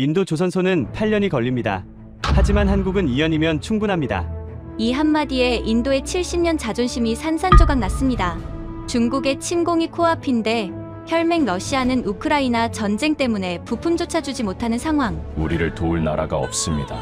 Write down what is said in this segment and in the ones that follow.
인도 조선소는 8년이 걸립니다. 하지만 한국은 2년이면 충분합니다. 이 한마디에 인도의 70년 자존심이 산산조각 났습니다. 중국의 침공이 코앞인데 혈맹 러시아는 우크라이나 전쟁 때문에 부품조차 주지 못하는 상황. 우리를 도울 나라가 없습니다.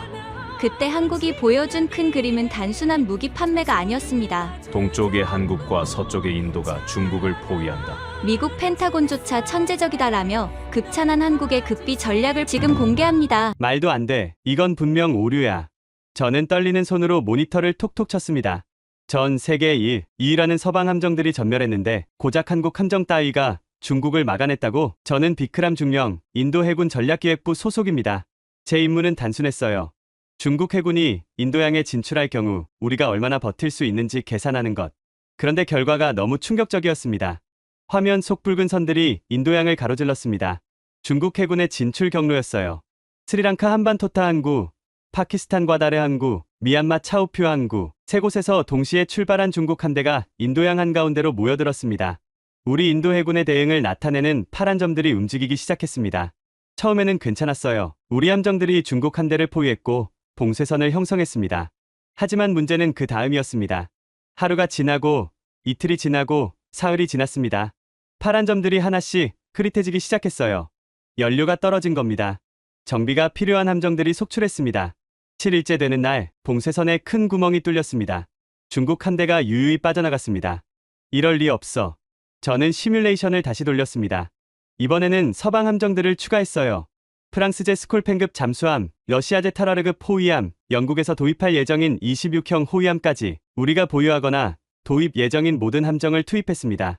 그때 한국이 보여준 큰 그림은 단순한 무기 판매가 아니었습니다. 동쪽의 한국과 서쪽의 인도가 중국을 포위한다. 미국 펜타곤조차 천재적이다라며 극찬한 한국의 극비 전략을 지금 공개합니다. 말도 안 돼. 이건 분명 오류야. 저는 떨리는 손으로 모니터를 톡톡 쳤습니다. 전 세계 2위라는 서방 함정들이 전멸했는데 고작 한국 함정 따위가 중국을 막아냈다고? 저는 비크람 중령 인도 해군 전략기획부 소속입니다. 제 임무는 단순했어요. 중국 해군이 인도양에 진출할 경우 우리가 얼마나 버틸 수 있는지 계산하는 것. 그런데 결과가 너무 충격적이었습니다. 화면 속 붉은 선들이 인도양을 가로질렀습니다. 중국 해군의 진출 경로였어요. 스리랑카 한반토타 항구, 파키스탄 과다르 항구, 미얀마 차우표 항구, 세 곳에서 동시에 출발한 중국 함대가 인도양 한가운데로 모여들었습니다. 우리 인도 해군의 대응을 나타내는 파란 점들이 움직이기 시작했습니다. 처음에는 괜찮았어요. 우리 함정들이 중국 함대를 포위했고 봉쇄선을 형성했습니다. 하지만 문제는 그 다음이었습니다. 하루가 지나고 이틀이 지나고 사흘이 지났습니다. 파란 점들이 하나씩 흐릿해지기 시작했어요. 연료가 떨어진 겁니다. 정비가 필요한 함정들이 속출했습니다. 7일째 되는 날 봉쇄선에 큰 구멍이 뚫렸습니다. 중국 함대가 유유히 빠져나갔습니다. 이럴 리 없어. 저는 시뮬레이션을 다시 돌렸습니다. 이번에는 서방 함정들을 추가했어요. 프랑스제 스콜펜급 잠수함, 러시아제 타라르급 호위함, 영국에서 도입할 예정인 26형 호위함까지 우리가 보유하거나 도입 예정인 모든 함정을 투입했습니다.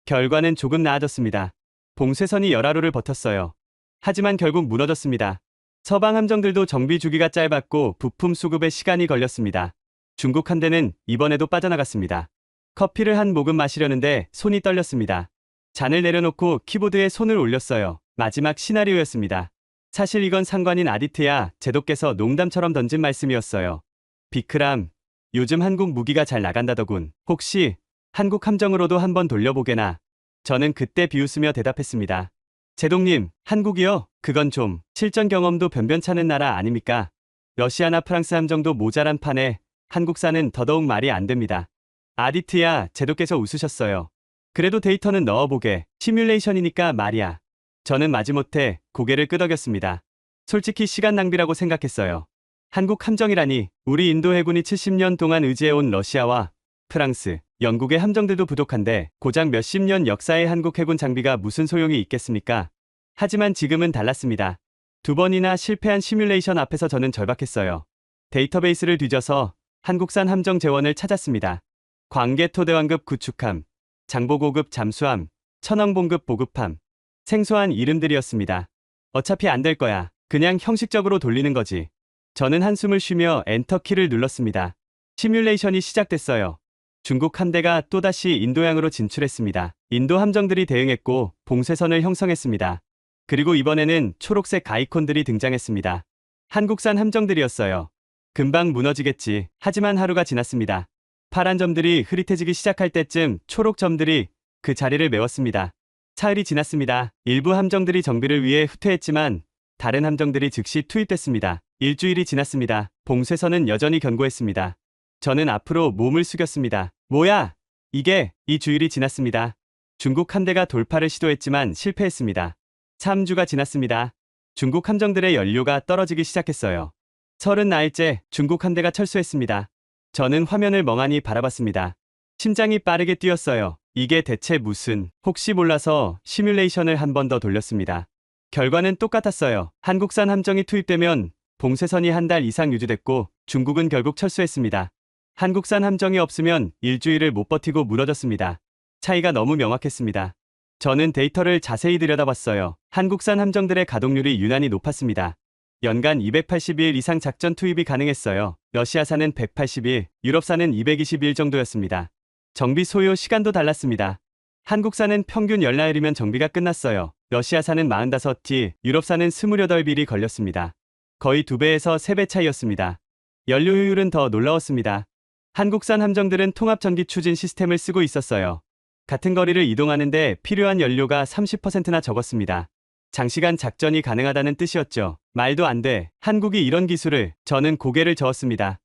결과는 조금 나아졌습니다. 봉쇄선이 열하루를 버텼어요. 하지만 결국 무너졌습니다. 서방 함정들도 정비 주기가 짧았고 부품 수급에 시간이 걸렸습니다. 중국 함대는 이번에도 빠져나갔습니다. 커피를 한 모금 마시려는데 손이 떨렸습니다. 잔을 내려놓고 키보드에 손을 올렸어요. 마지막 시나리오였습니다. 사실 이건 상관인 아디트야 제도께서 농담처럼 던진 말씀이었어요. 비크람, 요즘 한국 무기가 잘 나간다더군. 혹시 한국 함정으로도 한번 돌려보게나. 저는 그때 비웃으며 대답했습니다. 제동님, 한국이요? 그건 좀 실전 경험도 변변찮은 나라 아닙니까? 러시아나 프랑스 함정도 모자란 판에 한국산은 더더욱 말이 안 됩니다. 아디트야 제도께서 웃으셨어요. 그래도 데이터는 넣어보게. 시뮬레이션이니까 말이야. 저는 마지못해 고개를 끄덕였습니다. 솔직히 시간 낭비라고 생각했어요. 한국 함정이라니. 우리 인도 해군이 70년 동안 의지해온 러시아와 프랑스, 영국의 함정들도 부족한데 고작 몇십 년 역사의 한국 해군 장비가 무슨 소용이 있겠습니까? 하지만 지금은 달랐습니다. 2번이나 실패한 시뮬레이션 앞에서 저는 절박했어요. 데이터베이스를 뒤져서 한국산 함정 재원을 찾았습니다. 광개토대왕급 구축함, 장보고급 잠수함, 천왕봉급 보급함. 생소한 이름들이었습니다. 어차피 안 될 거야. 그냥 형식적으로 돌리는 거지. 저는 한숨을 쉬며 엔터키를 눌렀습니다. 시뮬레이션이 시작됐어요. 중국 함대가 또다시 인도양으로 진출했습니다. 인도 함정들이 대응했고 봉쇄선을 형성했습니다. 그리고 이번에는 초록색 아이콘들이 등장했습니다. 한국산 함정들이었어요. 금방 무너지겠지. 하지만 하루가 지났습니다. 파란 점들이 흐릿해지기 시작할 때쯤 초록 점들이 그 자리를 메웠습니다. 사흘이 지났습니다. 일부 함정들이 정비를 위해 후퇴했지만 다른 함정들이 즉시 투입됐습니다. 일주일이 지났습니다. 봉쇄선은 여전히 견고했습니다. 저는 앞으로 몸을 숙였습니다. 뭐야? 이 주일이 지났습니다. 중국 함대가 돌파를 시도했지만 실패했습니다. 3주가 지났습니다. 중국 함정들의 연료가 떨어지기 시작했어요. 30날째 중국 함대가 철수했습니다. 저는 화면을 멍하니 바라봤습니다. 심장이 빠르게 뛰었어요. 이게 대체 무슨... 혹시 몰라서 시뮬레이션을 한 번 더 돌렸습니다. 결과는 똑같았어요. 한국산 함정이 투입되면 봉쇄선이 한 달 이상 유지됐고 중국은 결국 철수했습니다. 한국산 함정이 없으면 일주일을 못 버티고 무너졌습니다. 차이가 너무 명확했습니다. 저는 데이터를 자세히 들여다봤어요. 한국산 함정들의 가동률이 유난히 높았습니다. 연간 280일 이상 작전 투입이 가능했어요. 러시아산은 180일, 유럽산은 220일 정도였습니다. 정비 소요 시간도 달랐습니다. 한국산은 평균 열나흘이면 정비가 끝났어요. 러시아산은 45티, 유럽산은 28일이 걸렸습니다. 거의 2배에서 3배 차이였습니다. 연료 효율은 더 놀라웠습니다. 한국산 함정들은 통합 전기 추진 시스템을 쓰고 있었어요. 같은 거리를 이동하는데 필요한 연료가 30%나 적었습니다. 장시간 작전이 가능하다는 뜻이었죠. 말도 안 돼. 한국이 이런 기술을. 저는 고개를 저었습니다.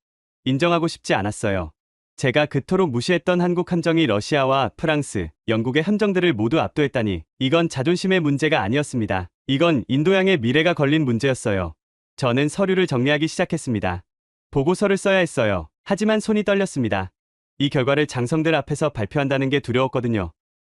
인정하고 싶지 않았어요. 제가 그토록 무시했던 한국 함정이 러시아와 프랑스, 영국의 함정들을 모두 압도했다니. 이건 자존심의 문제가 아니었습니다. 이건 인도양의 미래가 걸린 문제였어요. 저는 서류를 정리하기 시작했습니다. 보고서를 써야 했어요. 하지만 손이 떨렸습니다. 이 결과를 장성들 앞에서 발표한다는 게 두려웠거든요.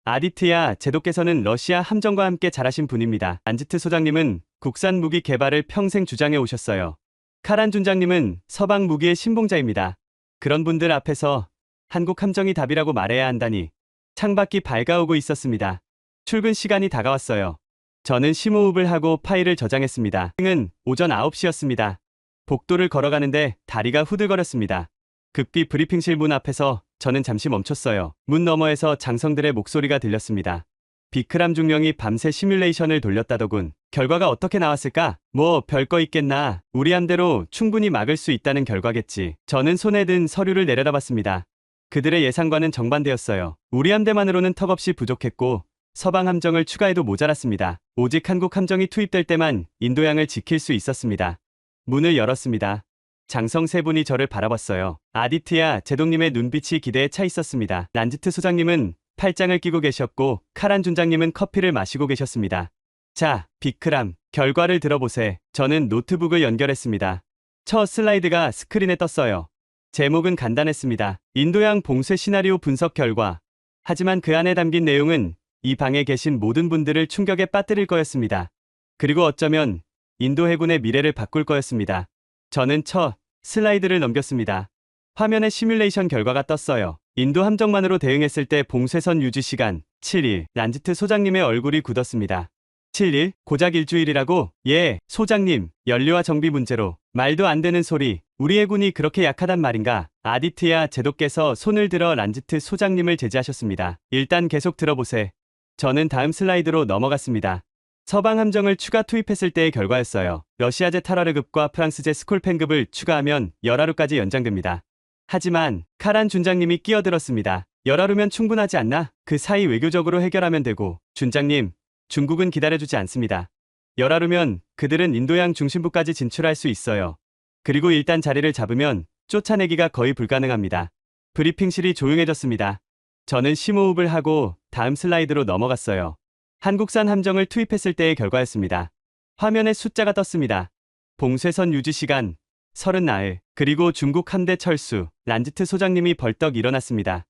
아디트야 제도께서는 러시아 함정과 함께 자라신 분입니다. 란지트 소장님은 국산 무기 개발을 평생 주장해 오셨어요. 카란 준장님은 서방 무기의 신봉자입니다. 그런 분들 앞에서 한국 함정이 답이라고 말해야 한다니. 창밖이 밝아오고 있었습니다. 출근 시간이 다가왔어요. 저는 심호흡을 하고 파일을 저장했습니다. 은 오전 9시였습니다. 복도를 걸어가는데 다리가 후들거렸습니다. 극비 브리핑실 문 앞에서 저는 잠시 멈췄어요. 문 너머에서 장성들의 목소리가 들렸습니다. 비크람 중령이 밤새 시뮬레이션을 돌렸다더군. 결과가 어떻게 나왔을까? 뭐 별거 있겠나. 우리 함대로 충분히 막을 수 있다는 결과겠지. 저는 손에 든 서류를 내려다봤습니다. 그들의 예상과는 정반대였어요. 우리 함대만으로는 턱없이 부족했고 서방 함정을 추가해도 모자랐습니다. 오직 한국 함정이 투입될 때만 인도양을 지킬 수 있었습니다. 문을 열었습니다. 장성 세 분이 저를 바라봤어요. 아디트야 제동님의 눈빛이 기대에 차 있었습니다. 란지트 소장님은 팔짱을 끼고 계셨고 카란 준장님은 커피를 마시고 계셨습니다. 자, 비크람, 결과를 들어보세. 저는 노트북을 연결했습니다. 첫 슬라이드가 스크린에 떴어요. 제목은 간단했습니다. 인도양 봉쇄 시나리오 분석 결과. 하지만 그 안에 담긴 내용은 이 방에 계신 모든 분들을 충격에 빠뜨릴 거였습니다. 그리고 어쩌면 인도 해군의 미래를 바꿀 거였습니다. 저는 첫 슬라이드를 넘겼습니다. 화면에 시뮬레이션 결과가 떴어요. 인도 함정만으로 대응했을 때 봉쇄선 유지 시간 7일. 란지트 소장님의 얼굴이 굳었습니다. 7일? 고작 일주일이라고? 예, 소장님. 연료와 정비 문제로. 말도 안 되는 소리. 우리 해군이 그렇게 약하단 말인가? 아디트야 제도께서 손을 들어 란지트 소장님을 제지하셨습니다. 일단 계속 들어보세. 저는 다음 슬라이드로 넘어갔습니다. 서방 함정을 추가 투입했을 때의 결과였어요. 러시아제 타라르급과 프랑스제 스콜펜급을 추가하면 열하루까지 연장됩니다. 하지만 카란 준장님이 끼어들었습니다. 열하루면 충분하지 않나? 그 사이 외교적으로 해결하면 되고. 준장님, 중국은 기다려주지 않습니다. 열하루면 그들은 인도양 중심부까지 진출할 수 있어요. 그리고 일단 자리를 잡으면 쫓아내기가 거의 불가능합니다. 브리핑실이 조용해졌습니다. 저는 심호흡을 하고 다음 슬라이드로 넘어갔어요. 한국산 함정을 투입했을 때의 결과였습니다. 화면에 숫자가 떴습니다. 봉쇄선 유지 시간 30나흘. 그리고 중국 함대 철수. 란지트 소장님이 벌떡 일어났습니다.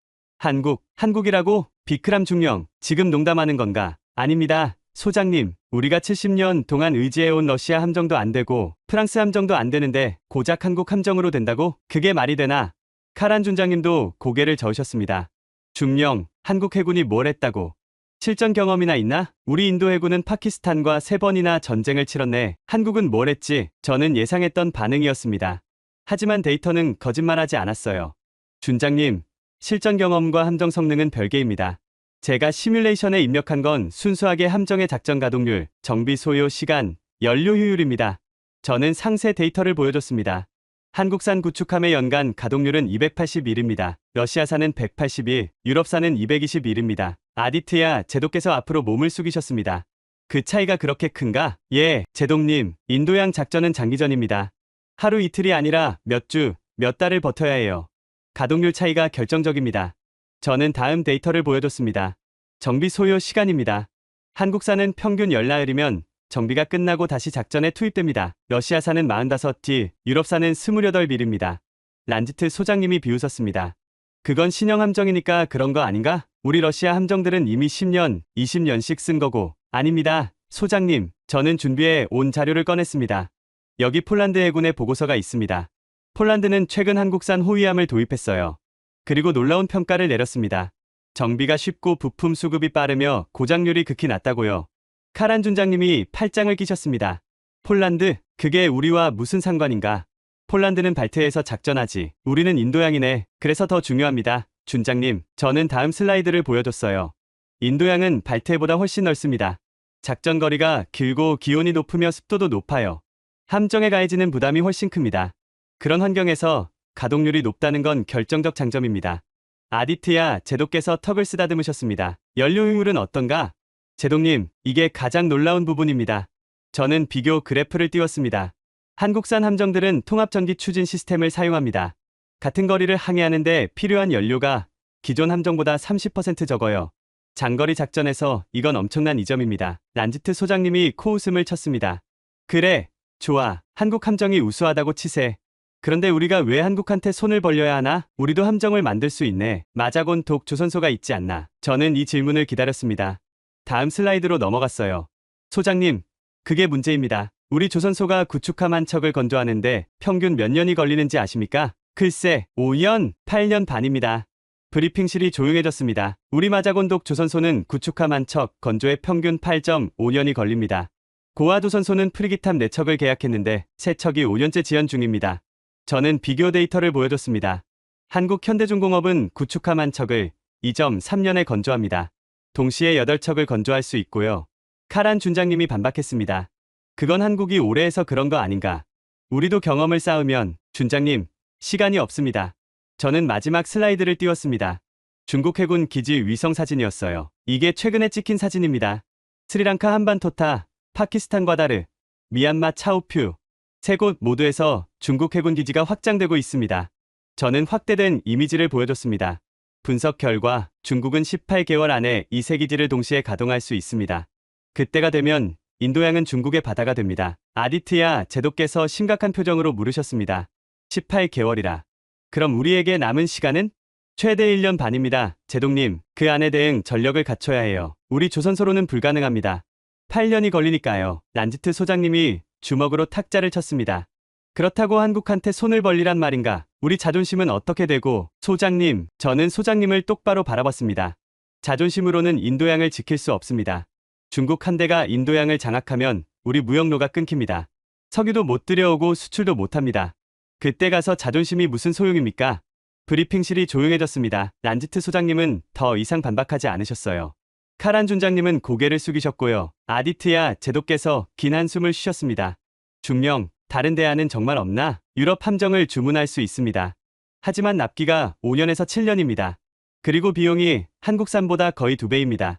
한국이라고? 비크람 중령, 지금 농담하는 건가? 아닙니다. 소장님, 우리가 70년 동안 의지해온 러시아 함정도 안 되고 프랑스 함정도 안 되는데 고작 한국 함정으로 된다고? 그게 말이 되나? 카란 준장님도 고개를 저으셨습니다. 중령, 한국 해군이 뭘 했다고? 실전 경험이나 있나? 우리 인도 해군은 파키스탄과 3번이나 전쟁을 치렀네. 한국은 뭘 했지? 저는 예상했던 반응이었습니다. 하지만 데이터는 거짓말하지 않았어요. 준장님, 실전 경험과 함정 성능은 별개입니다. 제가 시뮬레이션에 입력한 건 순수하게 함정의 작전 가동률, 정비 소요 시간, 연료 효율입니다. 저는 상세 데이터를 보여줬습니다. 한국산 구축함의 연간 가동률은 281입니다. 러시아산은 181, 유럽산은 221입니다. 아디트야 제도께서 앞으로 몸을 숙이셨습니다. 그 차이가 그렇게 큰가? 예, 제동님, 인도양 작전은 장기전입니다. 하루 이틀이 아니라 몇 주, 몇 달을 버텨야 해요. 가동률 차이가 결정적입니다. 저는 다음 데이터를 보여줬습니다. 정비 소요 시간입니다. 한국산은 평균 열나흘이면 정비가 끝나고 다시 작전에 투입됩니다. 러시아산은 45티, 유럽산은 28일입니다. 란지트 소장님이 비웃었습니다. 그건 신형 함정이니까 그런 거 아닌가? 우리 러시아 함정들은 이미 10년, 20년씩 쓴 거고. 아닙니다. 소장님, 저는 준비해 온 자료를 꺼냈습니다. 여기 폴란드 해군의 보고서가 있습니다. 폴란드는 최근 한국산 호위함을 도입했어요. 그리고 놀라운 평가를 내렸습니다. 정비가 쉽고 부품 수급이 빠르며 고장률이 극히 낮다고요. 카란 준장님이 팔짱을 끼셨습니다. 폴란드? 그게 우리와 무슨 상관인가? 폴란드는 발트해에서 작전하지. 우리는 인도양이네. 그래서 더 중요합니다. 준장님, 저는 다음 슬라이드를 보여줬어요. 인도양은 발트해보다 훨씬 넓습니다. 작전 거리가 길고 기온이 높으며 습도도 높아요. 함정에 가해지는 부담이 훨씬 큽니다. 그런 환경에서 가동률이 높다는 건 결정적 장점입니다. 아디트야 제도께서 턱을 쓰다듬으셨습니다. 연료 효율은 어떤가? 제동님, 이게 가장 놀라운 부분입니다. 저는 비교 그래프를 띄웠습니다. 한국산 함정들은 통합전기 추진 시스템을 사용합니다. 같은 거리를 항해하는데 필요한 연료가 기존 함정보다 30% 적어요. 장거리 작전에서 이건 엄청난 이점입니다. 란지트 소장님이 코웃음을 쳤습니다. 그래, 좋아. 한국 함정이 우수하다고 치세. 그런데 우리가 왜 한국한테 손을 벌려야 하나? 우리도 함정을 만들 수 있네. 마자곤 독 조선소가 있지 않나? 저는 이 질문을 기다렸습니다. 다음 슬라이드로 넘어갔어요. 소장님, 그게 문제입니다. 우리 조선소가 구축함 한 척을 건조하는데 평균 몇 년이 걸리는지 아십니까? 글쎄, 5년, 8년 반입니다. 브리핑실이 조용해졌습니다. 우리 마자곤독 조선소는 구축함 한 척 건조에 평균 8.5년이 걸립니다. 고아 조선소는 프리기탑 4척을 계약했는데 세 척이 5년째 지연 중입니다. 저는 비교 데이터를 보여줬습니다. 한국 현대중공업은 구축함 한 척을 2.3년에 건조합니다. 동시에 8척을 건조할 수 있고요. 카란 준장님이 반박했습니다. 그건 한국이 오래 해서 그런 거 아닌가. 우리도 경험을 쌓으면, 준장님, 시간이 없습니다. 저는 마지막 슬라이드를 띄웠습니다. 중국 해군 기지 위성 사진이었어요. 이게 최근에 찍힌 사진입니다. 스리랑카 한반토타, 파키스탄 과다르, 미얀마 차우퓨, 세 곳 모두에서 중국 해군 기지가 확장되고 있습니다. 저는 확대된 이미지를 보여줬습니다. 분석 결과 중국은 18개월 안에 이 세 기지를 동시에 가동할 수 있습니다. 그때가 되면 인도양은 중국의 바다가 됩니다. 아디트야 제독께서 심각한 표정으로 물으셨습니다. 18개월이라. 그럼 우리에게 남은 시간은? 최대 1년 반입니다. 제독님, 그 안에 대응 전력을 갖춰야 해요. 우리 조선소로는 불가능합니다. 8년이 걸리니까요. 란지트 소장님이 주먹으로 탁자를 쳤습니다. 그렇다고 한국한테 손을 벌리란 말인가? 우리 자존심은 어떻게 되고? 소장님, 저는 소장님을 똑바로 바라봤습니다. 자존심으로는 인도양을 지킬 수 없습니다. 중국 함대가 인도양을 장악하면 우리 무역로가 끊깁니다. 석유도 못 들여오고 수출도 못합니다. 그때 가서 자존심이 무슨 소용입니까? 브리핑실이 조용해졌습니다. 란지트 소장님은 더 이상 반박하지 않으셨어요. 카란 준장님은 고개를 숙이셨고요. 아디트야 제독께서 긴 한숨을 쉬셨습니다. 중령, 다른 대안은 정말 없나? 유럽 함정을 주문할 수 있습니다. 하지만 납기가 5년에서 7년입니다. 그리고 비용이 한국산보다 거의 2배입니다.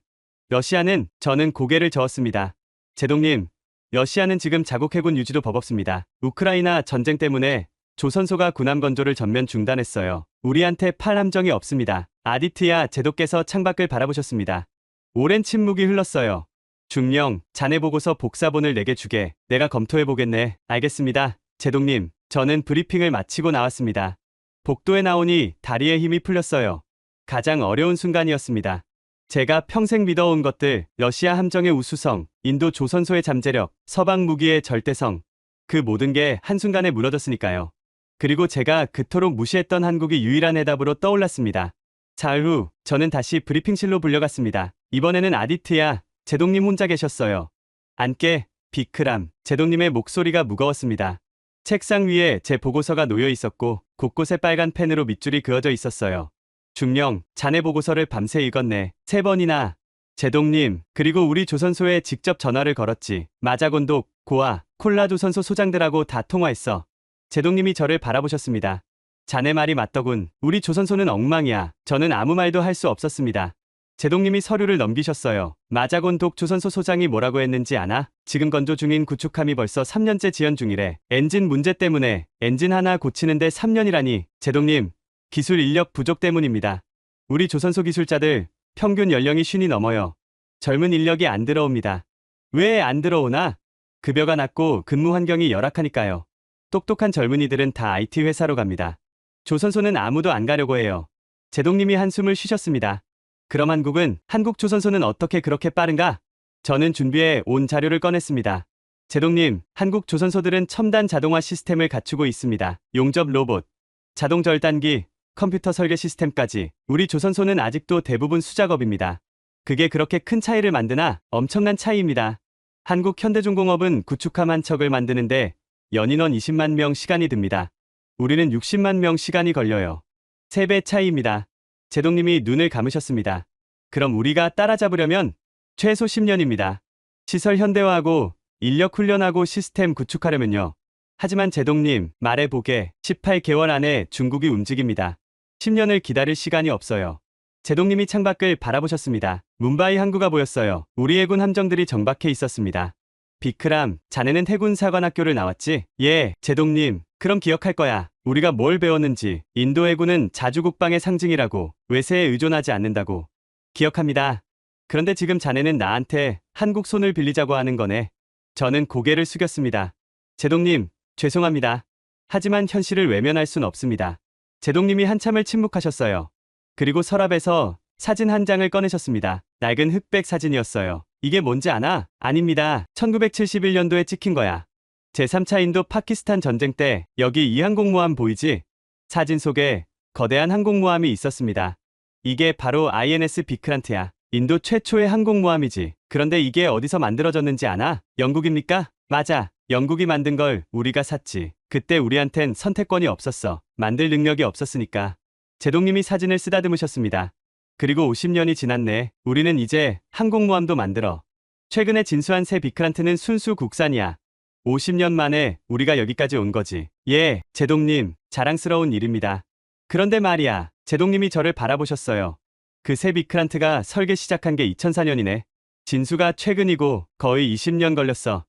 러시아는, 저는 고개를 저었습니다. 제동님, 러시아는 지금 자국 해군 유지도 버겁습니다. 우크라이나 전쟁 때문에 조선소가 군함 건조를 전면 중단했어요. 우리한테 팔 함정이 없습니다. 아디트야 제독께서 창밖을 바라보셨습니다. 오랜 침묵이 흘렀어요. 중령, 자네 보고서 복사본을 내게 주게. 내가 검토해보겠네. 알겠습니다. 제동님, 저는 브리핑을 마치고 나왔습니다. 복도에 나오니 다리에 힘이 풀렸어요. 가장 어려운 순간이었습니다. 제가 평생 믿어온 것들, 러시아 함정의 우수성, 인도 조선소의 잠재력, 서방 무기의 절대성, 그 모든 게 한순간에 무너졌으니까요. 그리고 제가 그토록 무시했던 한국이 유일한 해답으로 떠올랐습니다. 사흘 후 저는 다시 브리핑실로 불려갔습니다. 이번에는 아디트야 제동님 혼자 계셨어요. 앉게, 비크람. 제동님의 목소리가 무거웠습니다. 책상 위에 제 보고서가 놓여 있었고 곳곳에 빨간 펜으로 밑줄이 그어져 있었어요. 중령, 자네 보고서를 밤새 읽었네. 3번이나. 제동님, 그리고 우리 조선소에 직접 전화를 걸었지. 마자곤독, 고아, 콜라 조선소 소장들하고 다 통화했어. 제동님이 저를 바라보셨습니다. 자네 말이 맞더군. 우리 조선소는 엉망이야. 저는 아무 말도 할 수 없었습니다. 제동님이 서류를 넘기셨어요. 마자곤독 조선소 소장이 뭐라고 했는지 아나? 지금 건조 중인 구축함이 벌써 3년째 지연 중이래. 엔진 문제 때문에 엔진 하나 고치는데 3년이라니. 제동님, 기술 인력 부족 때문입니다. 우리 조선소 기술자들 평균 연령이 50이 넘어요. 젊은 인력이 안 들어옵니다. 왜 안 들어오나? 급여가 낮고 근무 환경이 열악하니까요. 똑똑한 젊은이들은 다 IT 회사로 갑니다. 조선소는 아무도 안 가려고 해요. 제동님이 한숨을 쉬셨습니다. 그럼 한국 조선소는 어떻게 그렇게 빠른가? 저는 준비해 온 자료를 꺼냈습니다. 제동님, 한국 조선소들은 첨단 자동화 시스템을 갖추고 있습니다. 용접 로봇, 자동 절단기, 컴퓨터 설계 시스템까지. 우리 조선소는 아직도 대부분 수작업입니다. 그게 그렇게 큰 차이를 만드나? 엄청난 차이입니다. 한국 현대중공업은 구축함 한 척을 만드는데 연인원 20만 명 시간이 듭니다. 우리는 60만 명 시간이 걸려요. 3배 차이입니다. 제동님이 눈을 감으셨습니다. 그럼 우리가 따라잡으려면 최소 10년입니다. 시설 현대화하고 인력 훈련하고 시스템 구축하려면요. 하지만 제동님, 말해보게 18개월 안에 중국이 움직입니다. 10년을 기다릴 시간이 없어요. 제동님이 창밖을 바라보셨습니다. 뭄바이 항구가 보였어요. 우리 해군 함정들이 정박해 있었습니다. 비크람, 자네는 해군 사관학교를 나왔지? 예, 제동님. 그럼 기억할 거야. 우리가 뭘 배웠는지. 인도 해군은 자주국방의 상징이라고. 외세에 의존하지 않는다고. 기억합니다. 그런데 지금 자네는 나한테 한국 손을 빌리자고 하는 거네. 저는 고개를 숙였습니다. 제동님, 죄송합니다. 하지만 현실을 외면할 순 없습니다. 제동님이 한참을 침묵하셨어요. 그리고 서랍에서 사진 한 장을 꺼내셨습니다. 낡은 흑백 사진이었어요. 이게 뭔지 아나? 아닙니다. 1971년도에 찍힌 거야. 제3차 인도 파키스탄 전쟁 때 여기 이 항공모함 보이지? 사진 속에 거대한 항공모함이 있었습니다. 이게 바로 INS 비크란트야. 인도 최초의 항공모함이지. 그런데 이게 어디서 만들어졌는지 아나? 영국입니까? 맞아. 영국이 만든 걸 우리가 샀지. 그때 우리한텐 선택권이 없었어. 만들 능력이 없었으니까. 제동님이 사진을 쓰다듬으셨습니다. 그리고 50년이 지났네. 우리는 이제 항공모함도 만들어. 최근에 진수한 새 비크란트는 순수 국산이야. 50년 만에 우리가 여기까지 온 거지. 예, 제동님, 자랑스러운 일입니다. 그런데 말이야, 제동님이 저를 바라보셨어요. 그 새 비크란트가 설계 시작한 게 2004년이네. 진수가 최근이고 거의 20년 걸렸어.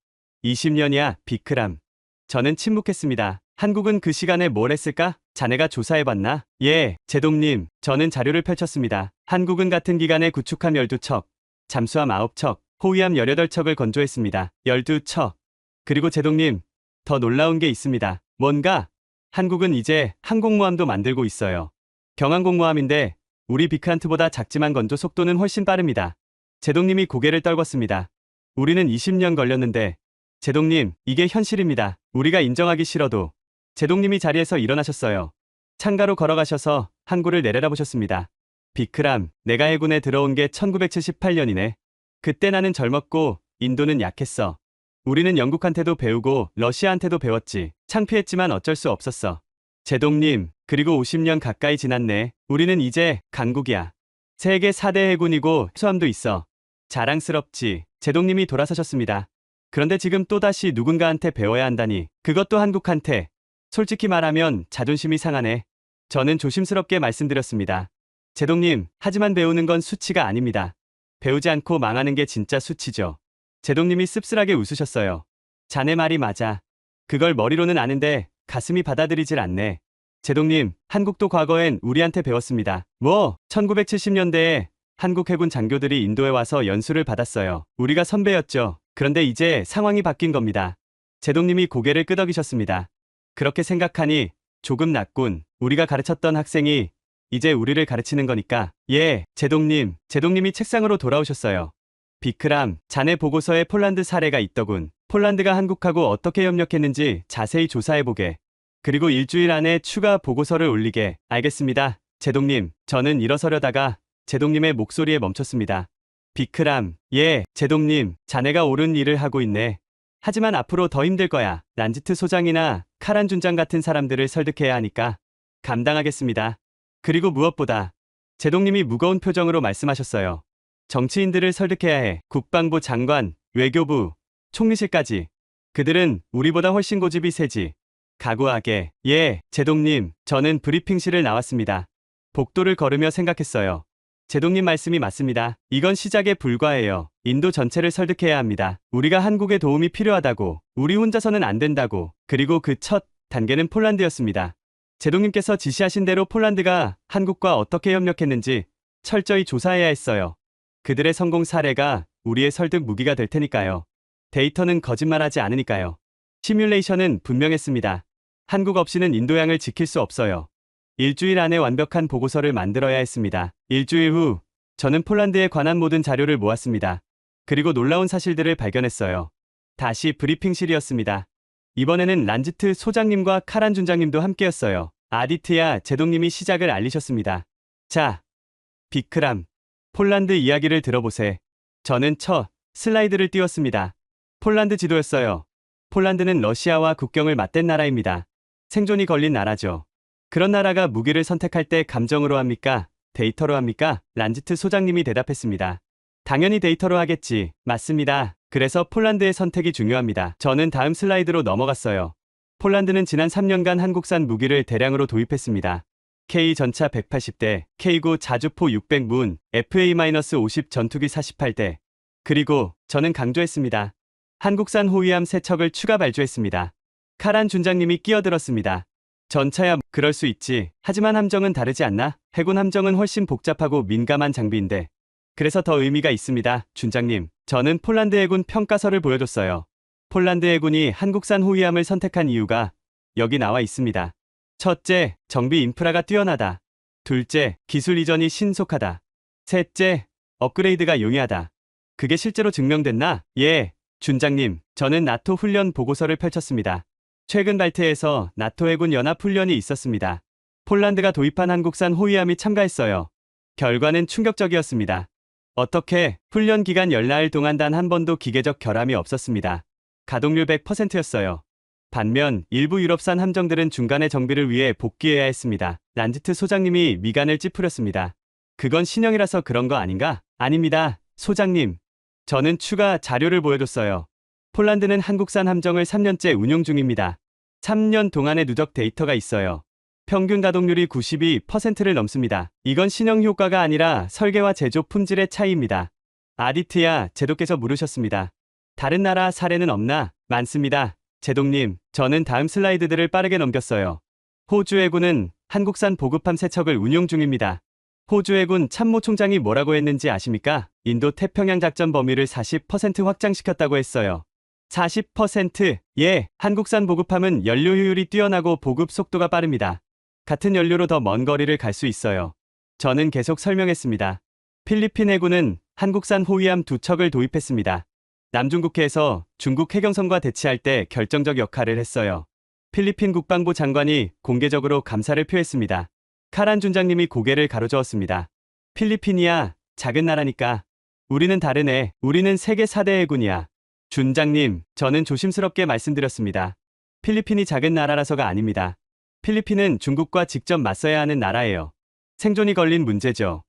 20년이야, 비크람. 저는 침묵했습니다. 한국은 그 시간에 뭘 했을까? 자네가 조사해봤나? 예, 제동님, 저는 자료를 펼쳤습니다. 한국은 같은 기간에 구축함 12척, 잠수함 9척, 호위함 18척을 건조했습니다. 12척. 그리고 제동님, 더 놀라운 게 있습니다. 뭔가? 한국은 이제 항공모함도 만들고 있어요. 경항공모함인데 우리 비크란트보다 작지만 건조 속도는 훨씬 빠릅니다. 제동님이 고개를 떨궜습니다. 우리는 20년 걸렸는데 제동님, 이게 현실입니다. 우리가 인정하기 싫어도. 제동님이 자리에서 일어나셨어요. 창가로 걸어가셔서 항구를 내려다보셨습니다. 비크람, 내가 해군에 들어온 게 1978년이네. 그때 나는 젊었고 인도는 약했어. 우리는 영국한테도 배우고 러시아한테도 배웠지. 창피했지만 어쩔 수 없었어. 제동님, 그리고 50년 가까이 지났네. 우리는 이제 강국이야. 세계 4대 해군이고 수함도 있어. 자랑스럽지. 제동님이 돌아서셨습니다. 그런데 지금 또다시 누군가한테 배워야 한다니. 그것도 한국한테. 솔직히 말하면 자존심이 상하네. 저는 조심스럽게 말씀드렸습니다. 제동님, 하지만 배우는 건 수치가 아닙니다. 배우지 않고 망하는 게 진짜 수치죠. 제동님이 씁쓸하게 웃으셨어요. 자네 말이 맞아. 그걸 머리로는 아는데 가슴이 받아들이질 않네. 제동님, 한국도 과거엔 우리한테 배웠습니다. 1970년대에 한국 해군 장교들이 인도에 와서 연수를 받았어요. 우리가 선배였죠. 그런데 이제 상황이 바뀐 겁니다. 제동님이 고개를 끄덕이셨습니다. 그렇게 생각하니 조금 낫군. 우리가 가르쳤던 학생이 이제 우리를 가르치는 거니까. 예, 제동님. 제동님이 책상으로 돌아오셨어요. 비크람, 자네 보고서에 폴란드 사례가 있더군. 폴란드가 한국하고 어떻게 협력했는지 자세히 조사해보게. 그리고 일주일 안에 추가 보고서를 올리게. 알겠습니다. 제동님, 저는 일어서려다가 제동님의 목소리에 멈췄습니다. 비크람, 예, 제동님, 자네가 옳은 일을 하고 있네. 하지만 앞으로 더 힘들 거야. 란지트 소장이나 카란 준장 같은 사람들을 설득해야 하니까. 감당하겠습니다. 그리고 무엇보다 제동님이 무거운 표정으로 말씀하셨어요. 정치인들을 설득해야 해. 국방부 장관, 외교부, 총리실까지. 그들은 우리보다 훨씬 고집이 세지. 각오하게. 예, 제동님, 저는 브리핑실을 나왔습니다. 복도를 걸으며 생각했어요. 제동님 말씀이 맞습니다. 이건 시작에 불과해요. 인도 전체를 설득해야 합니다. 우리가 한국에 도움이 필요하다고. 우리 혼자서는 안 된다고. 그리고 그 첫 단계는 폴란드였습니다. 제동님께서 지시하신 대로 폴란드가 한국과 어떻게 협력했는지 철저히 조사해야 했어요. 그들의 성공 사례가 우리의 설득 무기가 될 테니까요. 데이터는 거짓말하지 않으니까요. 시뮬레이션은 분명했습니다. 한국 없이는 인도양을 지킬 수 없어요. 일주일 안에 완벽한 보고서를 만들어야 했습니다. 일주일 후 저는 폴란드에 관한 모든 자료를 모았습니다. 그리고 놀라운 사실들을 발견했어요. 다시 브리핑실이었습니다. 이번에는 란지트 소장님과 카란 준장님도 함께였어요. 아디트야, 제동님이 시작을 알리셨습니다. 자, 비크람, 폴란드 이야기를 들어보세. 저는 첫 슬라이드를 띄웠습니다. 폴란드 지도였어요. 폴란드는 러시아와 국경을 맞댄 나라입니다. 생존이 걸린 나라죠. 그런 나라가 무기를 선택할 때 감정으로 합니까? 데이터로 합니까? 란지트 소장님이 대답했습니다. 당연히 데이터로 하겠지. 맞습니다. 그래서 폴란드의 선택이 중요합니다. 저는 다음 슬라이드로 넘어갔어요. 폴란드는 지난 3년간 한국산 무기를 대량으로 도입했습니다. K 전차 180대, K9 자주포 600문, FA-50 전투기 48대. 그리고 저는 강조했습니다. 한국산 호위함 3척을 추가 발주했습니다. 카란 준장님이 끼어들었습니다. 전차야 그럴 수 있지. 하지만 함정은 다르지 않나? 해군 함정은 훨씬 복잡하고 민감한 장비인데. 그래서 더 의미가 있습니다. 준장님, 저는 폴란드 해군 평가서를 보여줬어요. 폴란드 해군이 한국산 호위함을 선택한 이유가 여기 나와 있습니다. 첫째, 정비 인프라가 뛰어나다. 둘째, 기술 이전이 신속하다. 셋째, 업그레이드가 용이하다. 그게 실제로 증명됐나? 예, 준장님, 저는 나토 훈련 보고서를 펼쳤습니다. 최근 발트해에서 나토 해군 연합 훈련이 있었습니다. 폴란드가 도입한 한국산 호위함이 참가했어요. 결과는 충격적이었습니다. 어떻게 훈련 기간 열나흘 동안 단 한 번도 기계적 결함이 없었습니다. 가동률 100%였어요. 반면 일부 유럽산 함정들은 중간에 정비를 위해 복귀해야 했습니다. 란지트 소장님이 미간을 찌푸렸습니다. 그건 신형이라서 그런 거 아닌가? 아닙니다, 소장님. 저는 추가 자료를 보여줬어요. 폴란드는 한국산 함정을 3년째 운용 중입니다. 3년 동안의 누적 데이터가 있어요. 평균 가동률이 92%를 넘습니다. 이건 신형 효과가 아니라 설계와 제조 품질의 차이입니다. 아디트야, 제독께서 물으셨습니다. 다른 나라 사례는 없나? 많습니다. 제독님, 저는 다음 슬라이드들을 빠르게 넘겼어요. 호주 해군은 한국산 보급함 3척을 운용 중입니다. 호주 해군 참모총장이 뭐라고 했는지 아십니까? 인도 태평양 작전 범위를 40% 확장시켰다고 했어요. 40%? 예, 한국산 보급함은 연료 효율이 뛰어나고 보급 속도가 빠릅니다. 같은 연료로 더 먼 거리를 갈 수 있어요. 저는 계속 설명했습니다. 필리핀 해군은 한국산 호위함 2척을 도입했습니다. 남중국해에서 중국 해경선과 대치할 때 결정적 역할을 했어요. 필리핀 국방부 장관이 공개적으로 감사를 표했습니다. 카란 준장님이 고개를 가로저었습니다. 필리핀이야, 작은 나라니까. 우리는 다르네. 우리는 세계 4대 해군이야. 준장님, 저는 조심스럽게 말씀드렸습니다. 필리핀이 작은 나라라서가 아닙니다. 필리핀은 중국과 직접 맞서야 하는 나라예요. 생존이 걸린 문제죠.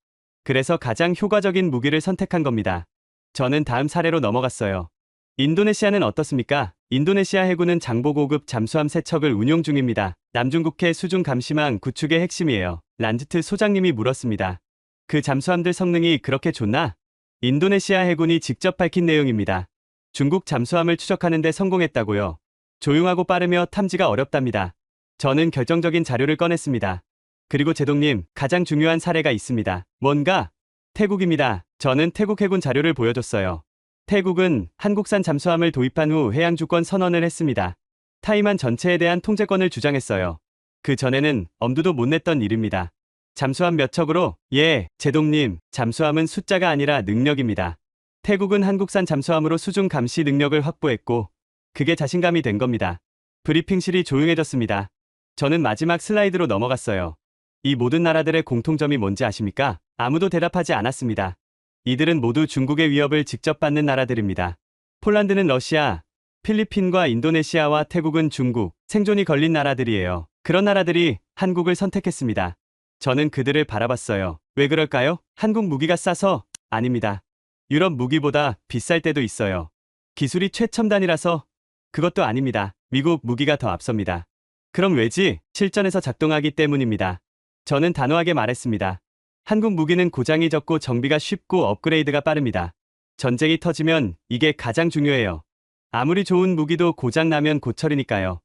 그래서 가장 효과적인 무기를 선택한 겁니다. 저는 다음 사례로 넘어갔어요. 인도네시아는 어떻습니까? 인도네시아 해군은 장보고급 잠수함 3척을 운용 중입니다. 남중국해 수중 감시망 구축의 핵심이에요. 란지트 소장님이 물었습니다. 그 잠수함들 성능이 그렇게 좋나? 인도네시아 해군이 직접 밝힌 내용입니다. 중국 잠수함을 추적하는 데 성공했다고요. 조용하고 빠르며 탐지가 어렵답니다. 저는 결정적인 자료를 꺼냈습니다. 그리고 제독님, 가장 중요한 사례가 있습니다. 뭔가? 태국입니다. 저는 태국 해군 자료를 보여줬어요. 태국은 한국산 잠수함을 도입한 후 해양 주권 선언을 했습니다. 타이만 전체에 대한 통제권을 주장했어요. 그 전에는 엄두도 못 냈던 일입니다. 잠수함 몇 척으로? 예, 제독님, 잠수함은 숫자가 아니라 능력입니다. 태국은 한국산 잠수함으로 수중 감시 능력을 확보했고 그게 자신감이 된 겁니다. 브리핑실이 조용해졌습니다. 저는 마지막 슬라이드로 넘어갔어요. 이 모든 나라들의 공통점이 뭔지 아십니까? 아무도 대답하지 않았습니다. 이들은 모두 중국의 위협을 직접 받는 나라들입니다. 폴란드는 러시아, 필리핀과 인도네시아와 태국은 중국, 생존이 걸린 나라들이에요. 그런 나라들이 한국을 선택했습니다. 저는 그들을 바라봤어요. 왜 그럴까요? 한국 무기가 싸서? 아닙니다. 유럽 무기보다 비쌀 때도 있어요. 기술이 최첨단이라서? 그것도 아닙니다. 미국 무기가 더 앞섭니다. 그럼 왜지? 실전에서 작동하기 때문입니다. 저는 단호하게 말했습니다. 한국 무기는 고장이 적고 정비가 쉽고 업그레이드가 빠릅니다. 전쟁이 터지면 이게 가장 중요해요. 아무리 좋은 무기도 고장 나면 고철이니까요.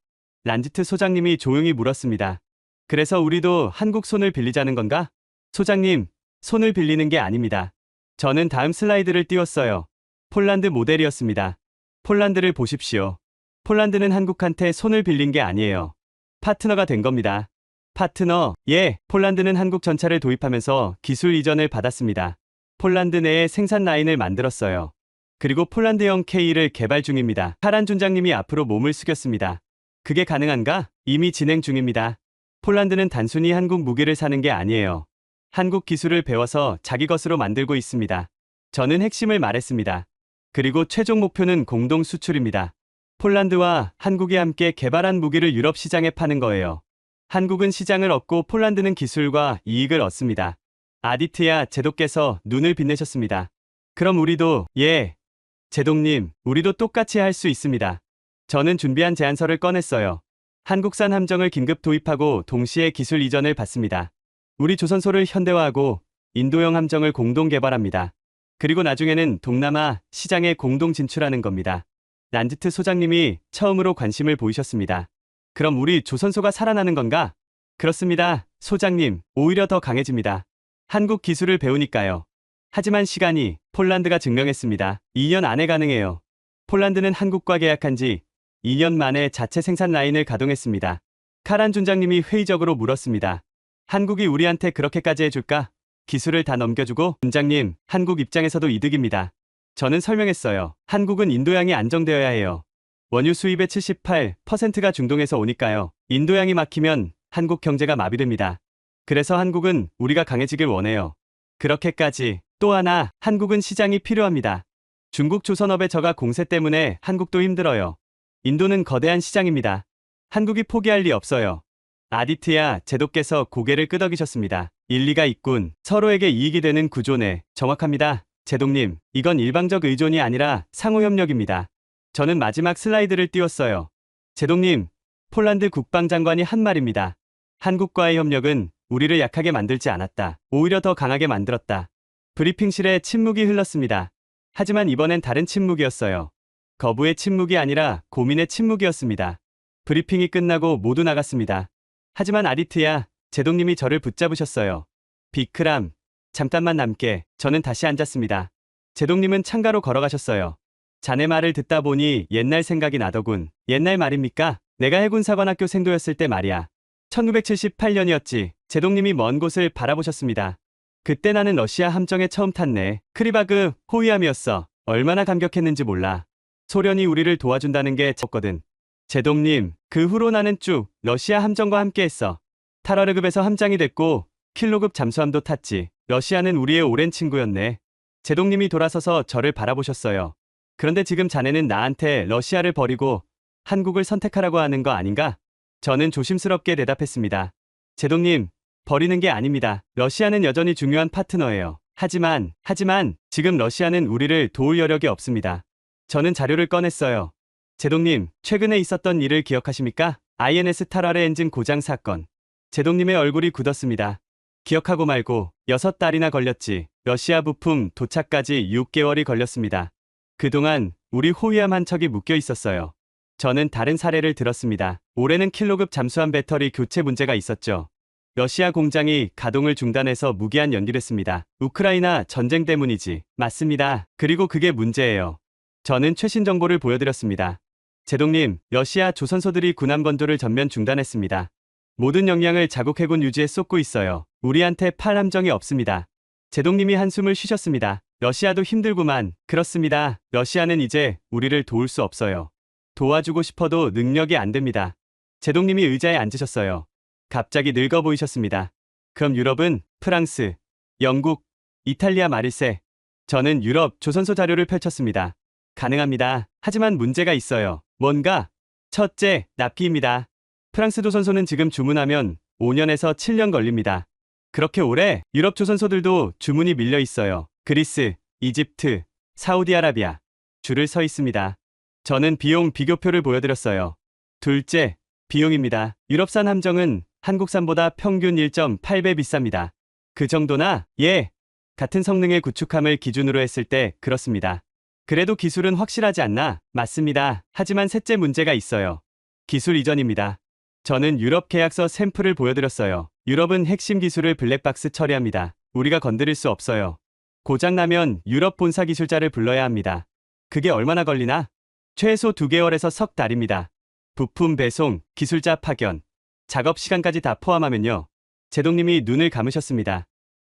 란지트 소장님이 조용히 물었습니다. 그래서 우리도 한국 손을 빌리자는 건가? 소장님, 손을 빌리는 게 아닙니다. 저는 다음 슬라이드를 띄웠어요. 폴란드 모델이었습니다. 폴란드를 보십시오. 폴란드는 한국한테 손을 빌린 게 아니에요. 파트너가 된 겁니다. 파트너, 예, 폴란드는 한국 전차를 도입하면서 기술 이전을 받았습니다. 폴란드 내에 생산 라인을 만들었어요. 그리고 폴란드형 K를 개발 중입니다. 카란 준장님이 앞으로 몸을 숙였습니다. 그게 가능한가? 이미 진행 중입니다. 폴란드는 단순히 한국 무기를 사는 게 아니에요. 한국 기술을 배워서 자기 것으로 만들고 있습니다. 저는 핵심을 말했습니다. 그리고 최종 목표는 공동 수출입니다. 폴란드와 한국이 함께 개발한 무기를 유럽 시장에 파는 거예요. 한국은 시장을 얻고 폴란드는 기술과 이익을 얻습니다. 아디트야, 제독께서 눈을 빛내셨습니다. 그럼 우리도, 예, 제독님, 우리도 똑같이 할 수 있습니다. 저는 준비한 제안서를 꺼냈어요. 한국산 함정을 긴급 도입하고 동시에 기술 이전을 받습니다. 우리 조선소를 현대화하고 인도형 함정을 공동 개발합니다. 그리고 나중에는 동남아 시장에 공동 진출하는 겁니다. 란지트 소장님이 처음으로 관심을 보이셨습니다. 그럼 우리 조선소가 살아나는 건가? 그렇습니다. 소장님, 오히려 더 강해집니다. 한국 기술을 배우니까요. 하지만 시간이 폴란드가 증명했습니다. 2년 안에 가능해요. 폴란드는 한국과 계약한 지 2년 만에 자체 생산 라인을 가동했습니다. 카란 준장님이 회의적으로 물었습니다. 한국이 우리한테 그렇게까지 해줄까? 기술을 다 넘겨주고? 준장님, 한국 입장에서도 이득입니다. 저는 설명했어요. 한국은 인도양이 안정되어야 해요. 원유 수입의 78%가 중동에서 오니까요. 인도양이 막히면 한국 경제가 마비됩니다. 그래서 한국은 우리가 강해지길 원해요. 그렇게까지. 또 하나, 한국은 시장이 필요합니다. 중국 조선업의 저가 공세 때문에 한국도 힘들어요. 인도는 거대한 시장입니다. 한국이 포기할 리 없어요. 아디트야 제도께서 고개를 끄덕이셨습니다. 일리가 있군. 서로에게 이익이 되는 구조네. 정확합니다. 제동님, 이건 일방적 의존이 아니라 상호협력입니다. 저는 마지막 슬라이드를 띄웠어요. 제동님, 폴란드 국방장관이 한 말입니다. 한국과의 협력은 우리를 약하게 만들지 않았다. 오히려 더 강하게 만들었다. 브리핑실에 침묵이 흘렀습니다. 하지만 이번엔 다른 침묵이었어요. 거부의 침묵이 아니라 고민의 침묵이었습니다. 브리핑이 끝나고 모두 나갔습니다. 하지만 아디트야, 제동님이 저를 붙잡으셨어요. 비크람, 잠깐만 남게. 저는 다시 앉았습니다. 제동님은 창가로 걸어가셨어요. 자네 말을 듣다 보니 옛날 생각이 나더군. 옛날 말입니까? 내가 해군사관학교 생도였을 때 말이야. 1978년이었지. 제동님이 먼 곳을 바라보셨습니다. 그때 나는 러시아 함정에 처음 탔네. 크리바그 호위함이었어. 얼마나 감격했는지 몰라. 소련이 우리를 도와준다는 게 졌거든. 제동님, 그 후로 나는 쭉 러시아 함정과 함께했어. 타라르급에서 함장이 됐고 킬로급 잠수함도 탔지. 러시아는 우리의 오랜 친구였네. 제동님이 돌아서서 저를 바라보셨어요. 그런데 지금 자네는 나한테 러시아를 버리고 한국을 선택하라고 하는 거 아닌가? 저는 조심스럽게 대답했습니다. 제동님, 버리는 게 아닙니다. 러시아는 여전히 중요한 파트너예요. 하지만 지금 러시아는 우리를 도울 여력이 없습니다. 저는 자료를 꺼냈어요. 제동님, 최근에 있었던 일을 기억하십니까? INS 탈활의 엔진 고장 사건. 제동님의 얼굴이 굳었습니다. 기억하고 말고 6달이나 걸렸지. 러시아 부품 도착까지 6개월이 걸렸습니다. 그동안 우리 호위함 한 척이 묶여 있었어요. 저는 다른 사례를 들었습니다. 올해는 킬로급 잠수함 배터리 교체 문제가 있었죠. 러시아 공장이 가동을 중단해서 무기한 연기됐습니다. 우크라이나 전쟁 때문이지. 맞습니다. 그리고 그게 문제예요. 저는 최신 정보를 보여드렸습니다. 제동님, 러시아 조선소들이 군함 건조를 전면 중단했습니다. 모든 역량을 자국 해군 유지에 쏟고 있어요. 우리한테 팔 함정이 없습니다. 제동님이 한숨을 쉬셨습니다. 러시아도 힘들구만. 그렇습니다. 러시아는 이제 우리를 도울 수 없어요. 도와주고 싶어도 능력이 안 됩니다. 제동님이 의자에 앉으셨어요. 갑자기 늙어 보이셨습니다. 그럼 유럽은 프랑스, 영국, 이탈리아 말일세. 저는 유럽 조선소 자료를 펼쳤습니다. 가능합니다. 하지만 문제가 있어요. 뭔가? 첫째, 납기입니다. 프랑스 조선소는 지금 주문하면 5년에서 7년 걸립니다. 그렇게 오래? 유럽 조선소들도 주문이 밀려 있어요. 그리스, 이집트, 사우디아라비아. 줄을 서 있습니다. 저는 비용 비교표를 보여드렸어요. 둘째, 비용입니다. 유럽산 함정은 한국산보다 평균 1.8배 비쌉니다. 그 정도나? 예. 같은 성능의 구축함을 기준으로 했을 때 그렇습니다. 그래도 기술은 확실하지 않나? 맞습니다. 하지만 셋째 문제가 있어요. 기술 이전입니다. 저는 유럽 계약서 샘플을 보여드렸어요. 유럽은 핵심 기술을 블랙박스 처리합니다. 우리가 건드릴 수 없어요. 고장나면 유럽 본사 기술자를 불러야 합니다. 그게 얼마나 걸리나? 최소 2개월에서 석 달입니다. 부품 배송, 기술자 파견, 작업 시간까지 다 포함하면요. 제동님이 눈을 감으셨습니다.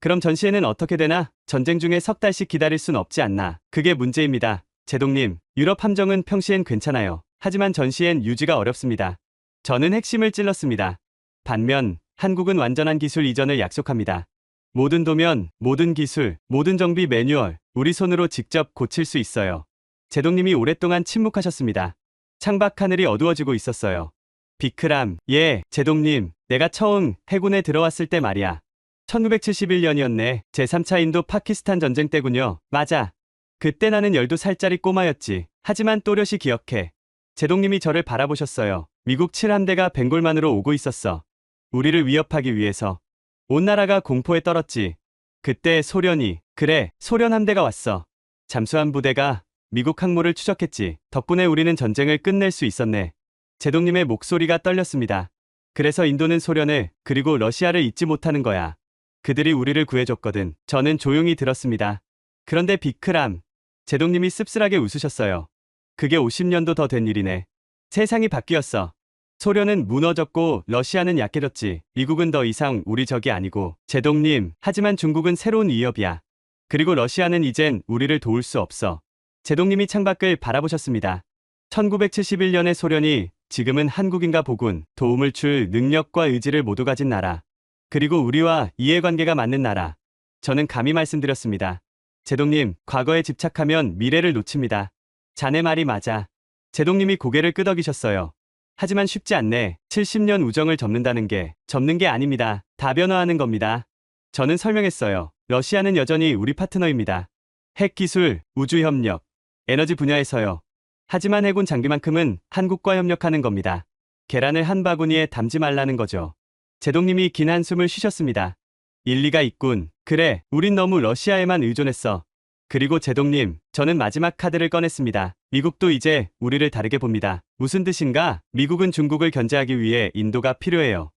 그럼 전시회는 어떻게 되나? 전쟁 중에 석 달씩 기다릴 순 없지 않나. 그게 문제입니다. 제동님, 유럽 함정은 평시엔 괜찮아요. 하지만 전시엔 유지가 어렵습니다. 저는 핵심을 찔렀습니다. 반면 한국은 완전한 기술 이전을 약속합니다. 모든 도면, 모든 기술, 모든 정비 매뉴얼, 우리 손으로 직접 고칠 수 있어요. 제동님이 오랫동안 침묵하셨습니다. 창밖 하늘이 어두워지고 있었어요. 비크람, 예, 제동님, 내가 처음 해군에 들어왔을 때 말이야. 1971년이었네. 제3차 인도 파키스탄 전쟁 때군요. 맞아. 그때 나는 12살짜리 꼬마였지. 하지만 또렷이 기억해. 제동님이 저를 바라보셨어요. 미국 7함대가 벵골만으로 오고 있었어. 우리를 위협하기 위해서. 온 나라가 공포에 떨었지. 그때 소련이, 그래, 소련 함대가 왔어. 잠수함 부대가 미국 항모를 추적했지. 덕분에 우리는 전쟁을 끝낼 수 있었네. 제동님의 목소리가 떨렸습니다. 그래서 인도는 소련을, 그리고 러시아를 잊지 못하는 거야. 그들이 우리를 구해줬거든. 저는 조용히 들었습니다. 그런데 비크람, 제동님이 씁쓸하게 웃으셨어요. 그게 50년도 더 된 일이네. 세상이 바뀌었어. 소련은 무너졌고 러시아는 약해졌지. 미국은 더 이상 우리 적이 아니고. 제동님, 하지만 중국은 새로운 위협이야. 그리고 러시아는 이젠 우리를 도울 수 없어. 제동님이 창밖을 바라보셨습니다. 1971년의 소련이 지금은 한국인가 보군. 도움을 줄 능력과 의지를 모두 가진 나라. 그리고 우리와 이해관계가 맞는 나라. 저는 감히 말씀드렸습니다. 제동님, 과거에 집착하면 미래를 놓칩니다. 자네 말이 맞아. 제동님이 고개를 끄덕이셨어요. 하지만 쉽지 않네. 70년 우정을 접는다는 게 접는 게 아닙니다. 다변화하는 겁니다. 저는 설명했어요. 러시아는 여전히 우리 파트너입니다. 핵기술, 우주협력, 에너지 분야에서요. 하지만 해군 장비만큼은 한국과 협력하는 겁니다. 계란을 한 바구니에 담지 말라는 거죠. 제동님이 긴 한숨을 쉬셨습니다. 일리가 있군. 그래, 우린 너무 러시아에만 의존했어. 그리고 제동님, 저는 마지막 카드를 꺼냈습니다. 미국도 이제 우리를 다르게 봅니다. 무슨 뜻인가? 미국은 중국을 견제하기 위해 인도가 필요해요.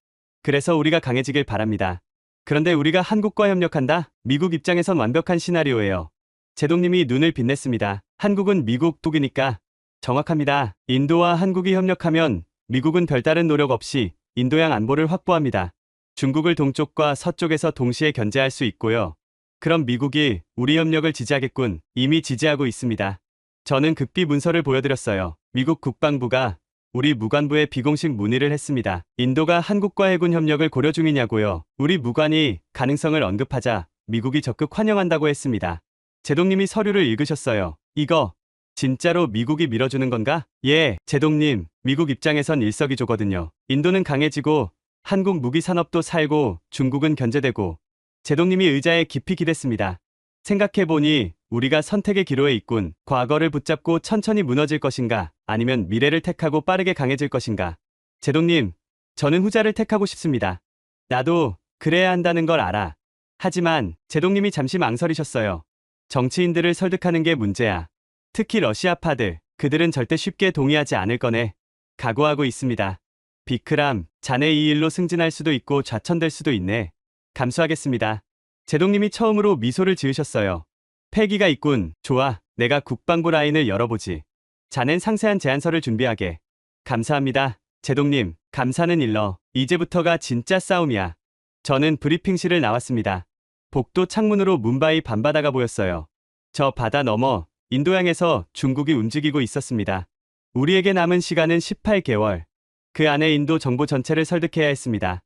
그래서 우리가 강해지길 바랍니다. 그런데 우리가 한국과 협력한다? 미국 입장에선 완벽한 시나리오예요. 제동님이 눈을 빛냈습니다. 한국은 미국 독이니까. 정확합니다. 인도와 한국이 협력하면 미국은 별다른 노력 없이 인도양 안보를 확보합니다. 중국을 동쪽과 서쪽에서 동시에 견제할 수 있고요. 그럼 미국이 우리 협력을 지지하겠군. 이미 지지하고 있습니다. 저는 급히 문서를 보여드렸어요. 미국 국방부가 우리 무관부에 비공식 문의를 했습니다. 인도가 한국과 해군 협력을 고려 중이냐고요. 우리 무관이 가능성을 언급하자 미국이 적극 환영한다고 했습니다. 제동님이 서류를 읽으셨어요. 이거 진짜로 미국이 밀어주는 건가? 예, 제동님, 미국 입장에선 일석이조거든요. 인도는 강해지고 한국 무기 산업도 살고 중국은 견제되고. 제동님이 의자에 깊이 기댔습니다. 생각해보니 우리가 선택의 기로에 있군. 과거를 붙잡고 천천히 무너질 것인가? 아니면 미래를 택하고 빠르게 강해질 것인가? 제동님, 저는 후자를 택하고 싶습니다. 나도 그래야 한다는 걸 알아. 하지만 제동님이 잠시 망설이셨어요. 정치인들을 설득하는 게 문제야. 특히 러시아파들, 그들은 절대 쉽게 동의하지 않을 거네. 각오하고 있습니다. 비크람, 자네 이 일로 승진할 수도 있고 좌천될 수도 있네. 감수하겠습니다. 제동님이 처음으로 미소를 지으셨어요. 패기가 있군. 좋아, 내가 국방부 라인을 열어보지. 자넨 상세한 제안서를 준비하게. 감사합니다. 제동님, 감사는 일러. 이제부터가 진짜 싸움이야. 저는 브리핑실을 나왔습니다. 복도 창문으로 뭄바이 밤바다가 보였어요. 저 바다 너머 인도양에서 중국이 움직이고 있었습니다. 우리에게 남은 시간은 18개월. 그 안에 인도 정부 전체를 설득해야 했습니다.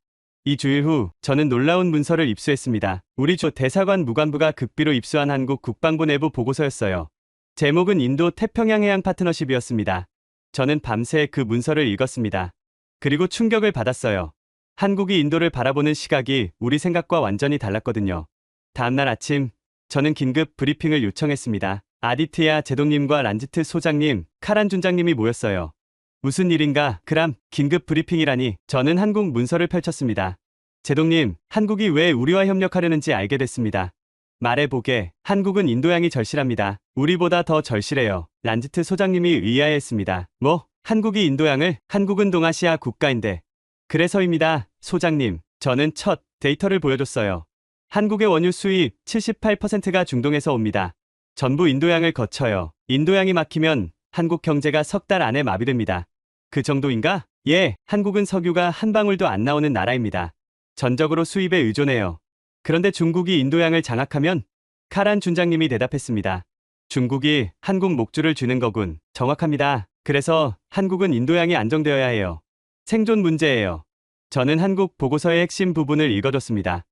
2주일 후 저는 놀라운 문서를 입수했습니다. 우리 조 대사관 무관부가 극비로 입수한 한국 국방부 내부 보고서였어요. 제목은 인도 태평양 해양 파트너십이었습니다. 저는 밤새 그 문서를 읽었습니다. 그리고 충격을 받았어요. 한국이 인도를 바라보는 시각이 우리 생각과 완전히 달랐거든요. 다음날 아침 저는 긴급 브리핑을 요청했습니다. 아디트야 제동님과 란지트 소장님, 카란 준장님이 모였어요. 무슨 일인가? 그람, 긴급 브리핑이라니. 저는 한국 문서를 펼쳤습니다. 제동님, 한국이 왜 우리와 협력하려는지 알게 됐습니다. 말해보게. 한국은 인도양이 절실합니다. 우리보다 더 절실해요. 란지트 소장님이 의아해했습니다. 뭐? 한국이 인도양을? 한국은 동아시아 국가인데. 그래서입니다, 소장님. 저는 첫 데이터를 보여줬어요. 한국의 원유 수입 78%가 중동에서 옵니다. 전부 인도양을 거쳐요. 인도양이 막히면 한국 경제가 석 달 안에 마비됩니다. 그 정도인가? 예, 한국은 석유가 한 방울도 안 나오는 나라입니다. 전적으로 수입에 의존해요. 그런데 중국이 인도양을 장악하면? 카란 준장님이 대답했습니다. 중국이 한국 목줄을 쥐는 거군. 정확합니다. 그래서 한국은 인도양이 안정되어야 해요. 생존 문제예요. 저는 한국 보고서의 핵심 부분을 읽어줬습니다.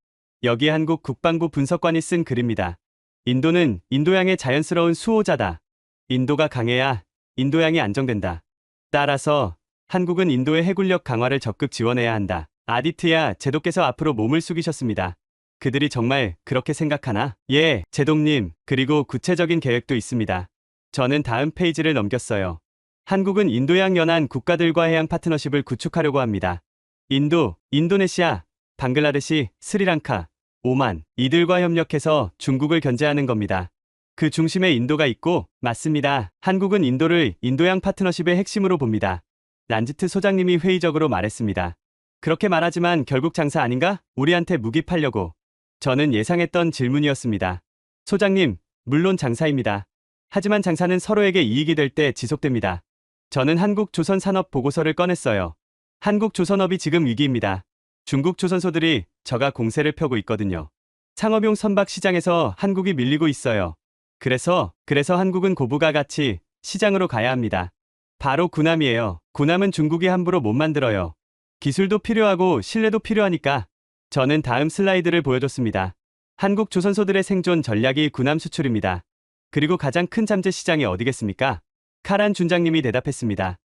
여기 한국 국방부 분석관이 쓴 글입니다. 인도는 인도양의 자연스러운 수호자다. 인도가 강해야 인도양이 안정된다. 따라서 한국은 인도의 해군력 강화를 적극 지원해야 한다. 아디트야 제도께서 앞으로 몸을 숙이셨습니다. 그들이 정말 그렇게 생각하나? 예, 제동님. 그리고 구체적인 계획도 있습니다. 저는 다음 페이지를 넘겼어요. 한국은 인도양 연안 국가들과 해양 파트너십을 구축하려고 합니다. 인도, 인도네시아, 방글라데시, 스리랑카, 오만, 이들과 협력해서 중국을 견제하는 겁니다. 그 중심에 인도가 있고, 맞습니다. 한국은 인도를 인도양 파트너십의 핵심으로 봅니다. 란지트 소장님이 회의적으로 말했습니다. 그렇게 말하지만 결국 장사 아닌가? 우리한테 무기 팔려고. 저는 예상했던 질문이었습니다. 소장님, 물론 장사입니다. 하지만 장사는 서로에게 이익이 될 때 지속됩니다. 저는 한국조선산업 보고서를 꺼냈어요. 한국조선업이 지금 위기입니다. 중국 조선소들이 저가 공세를 펴고 있거든요. 상업용 선박 시장에서 한국이 밀리고 있어요. 그래서 한국은 고부가 가치 시장으로 가야 합니다. 바로 군함이에요. 군함은 중국이 함부로 못 만들어요. 기술도 필요하고 신뢰도 필요하니까. 저는 다음 슬라이드를 보여줬습니다. 한국 조선소들의 생존 전략이 군함 수출입니다. 그리고 가장 큰 잠재 시장이 어디겠습니까? 카란 준장님이 대답했습니다.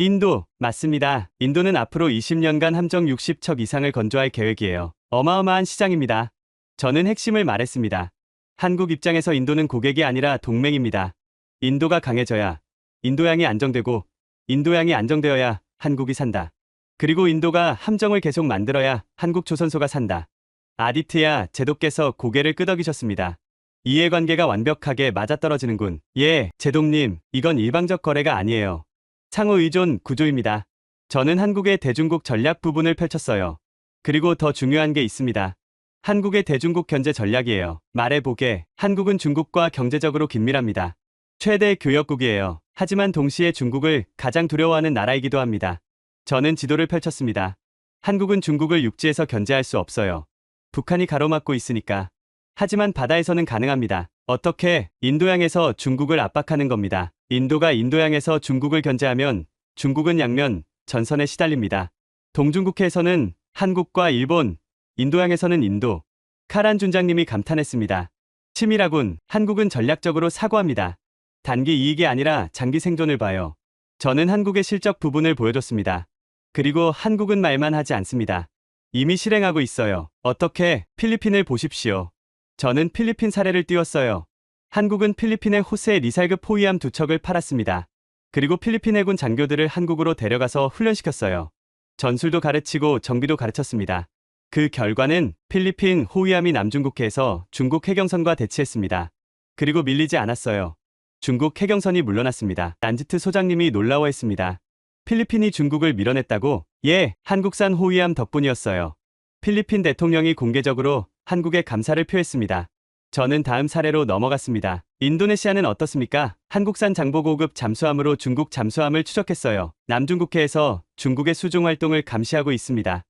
인도, 맞습니다. 인도는 앞으로 20년간 함정 60척 이상을 건조할 계획이에요. 어마어마한 시장입니다. 저는 핵심을 말했습니다. 한국 입장에서 인도는 고객이 아니라 동맹입니다. 인도가 강해져야 인도양이 안정되고 인도양이 안정되어야 한국이 산다. 그리고 인도가 함정을 계속 만들어야 한국 조선소가 산다. 아디트야 제독께서 고개를 끄덕이셨습니다. 이해관계가 완벽하게 맞아떨어지는군. 예, 제독님, 이건 일방적 거래가 아니에요. 상호의존 구조입니다. 저는 한국의 대중국 전략 부분을 펼쳤어요. 그리고 더 중요한 게 있습니다. 한국의 대중국 견제 전략이에요. 말해보게, 한국은 중국과 경제적으로 긴밀합니다. 최대 교역국이에요. 하지만 동시에 중국을 가장 두려워하는 나라이기도 합니다. 저는 지도를 펼쳤습니다. 한국은 중국을 육지에서 견제할 수 없어요. 북한이 가로막고 있으니까. 하지만 바다에서는 가능합니다. 어떻게? 인도양에서 중국을 압박하는 겁니다. 인도가 인도양에서 중국을 견제하면 중국은 양면 전선에 시달립니다. 동중국해에서는 한국과 일본, 인도양에서는 인도. 카란 준장님이 감탄했습니다. 치밀하군. 한국은 전략적으로 사고합니다. 단기 이익이 아니라 장기 생존을 봐요. 저는 한국의 실적 부분을 보여줬습니다. 그리고 한국은 말만 하지 않습니다. 이미 실행하고 있어요. 어떻게? 필리핀을 보십시오. 저는 필리핀 사례를 띄웠어요. 한국은 필리핀의 호세 리살급 호위함 2척을 팔았습니다. 그리고 필리핀 해군 장교들을 한국으로 데려가서 훈련시켰어요. 전술도 가르치고 정비도 가르쳤습니다. 그 결과는 필리핀 호위함이 남중국해에서 중국 해경선과 대치했습니다. 그리고 밀리지 않았어요. 중국 해경선이 물러났습니다. 란지트 소장님이 놀라워했습니다. 필리핀이 중국을 밀어냈다고? 예, 한국산 호위함 덕분이었어요. 필리핀 대통령이 공개적으로 한국에 감사를 표했습니다. 저는 다음 사례로 넘어갔습니다. 인도네시아는 어떻습니까? 한국산 장보고급 잠수함으로 중국 잠수함을 추적했어요. 남중국해에서 중국의 수중 활동을 감시하고 있습니다.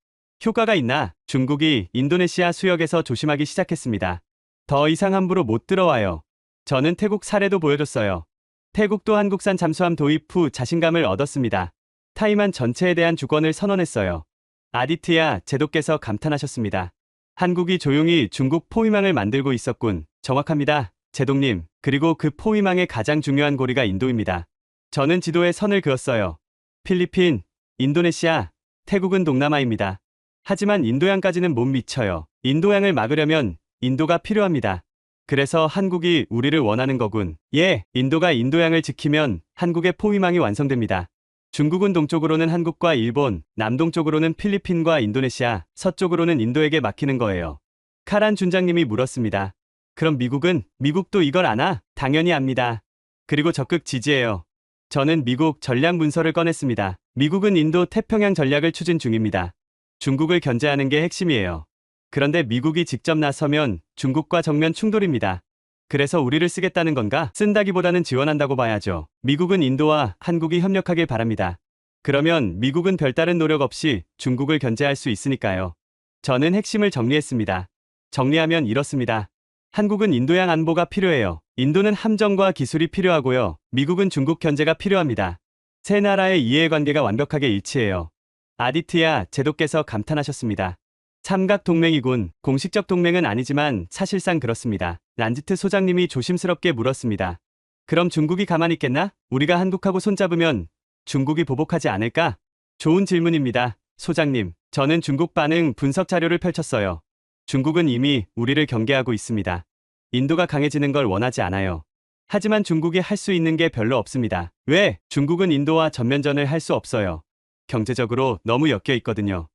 효과가 있나? 중국이 인도네시아 수역에서 조심하기 시작했습니다. 더 이상 함부로 못 들어와요. 저는 태국 사례도 보여줬어요. 태국도 한국산 잠수함 도입 후 자신감을 얻었습니다. 타이만 전체에 대한 주권을 선언했어요. 아디트야 제독께서 감탄하셨습니다. 한국이 조용히 중국 포위망을 만들고 있었군. 정확합니다. 제독님. 그리고 그 포위망의 가장 중요한 고리가 인도입니다. 저는 지도에 선을 그었어요. 필리핀, 인도네시아, 태국은 동남아입니다. 하지만 인도양까지는 못 미쳐요. 인도양을 막으려면 인도가 필요합니다. 그래서 한국이 우리를 원하는 거군. 예, 인도가 인도양을 지키면 한국의 포위망이 완성됩니다. 중국은 동쪽으로는 한국과 일본, 남동쪽으로는 필리핀과 인도네시아, 서쪽으로는 인도에게 맡기는 거예요. 카란 준장님이 물었습니다. 그럼 미국은? 미국도 이걸 아나? 당연히 압니다. 그리고 적극 지지해요. 저는 미국 전략 문서를 꺼냈습니다. 미국은 인도 태평양 전략을 추진 중입니다. 중국을 견제하는 게 핵심이에요. 그런데 미국이 직접 나서면 중국과 정면 충돌입니다. 그래서 우리를 쓰겠다는 건가? 쓴다기보다는 지원한다고 봐야죠. 미국은 인도와 한국이 협력하길 바랍니다. 그러면 미국은 별다른 노력 없이 중국을 견제할 수 있으니까요. 저는 핵심을 정리했습니다. 정리하면 이렇습니다. 한국은 인도양 안보가 필요해요. 인도는 함정과 기술이 필요하고요. 미국은 중국 견제가 필요합니다. 세 나라의 이해관계가 완벽하게 일치해요. 아디트야 제독께서 감탄하셨습니다. 삼각 동맹이군. 공식적 동맹은 아니지만 사실상 그렇습니다. 란지트 소장님이 조심스럽게 물었습니다. 그럼 중국이 가만히 있겠나? 우리가 한국하고 손잡으면 중국이 보복하지 않을까? 좋은 질문입니다. 소장님, 저는 중국 반응 분석 자료를 펼쳤어요. 중국은 이미 우리를 경계하고 있습니다. 인도가 강해지는 걸 원하지 않아요. 하지만 중국이 할 수 있는 게 별로 없습니다. 왜? 중국은 인도와 전면전을 할 수 없어요. 경제적으로 너무 엮여 있거든요.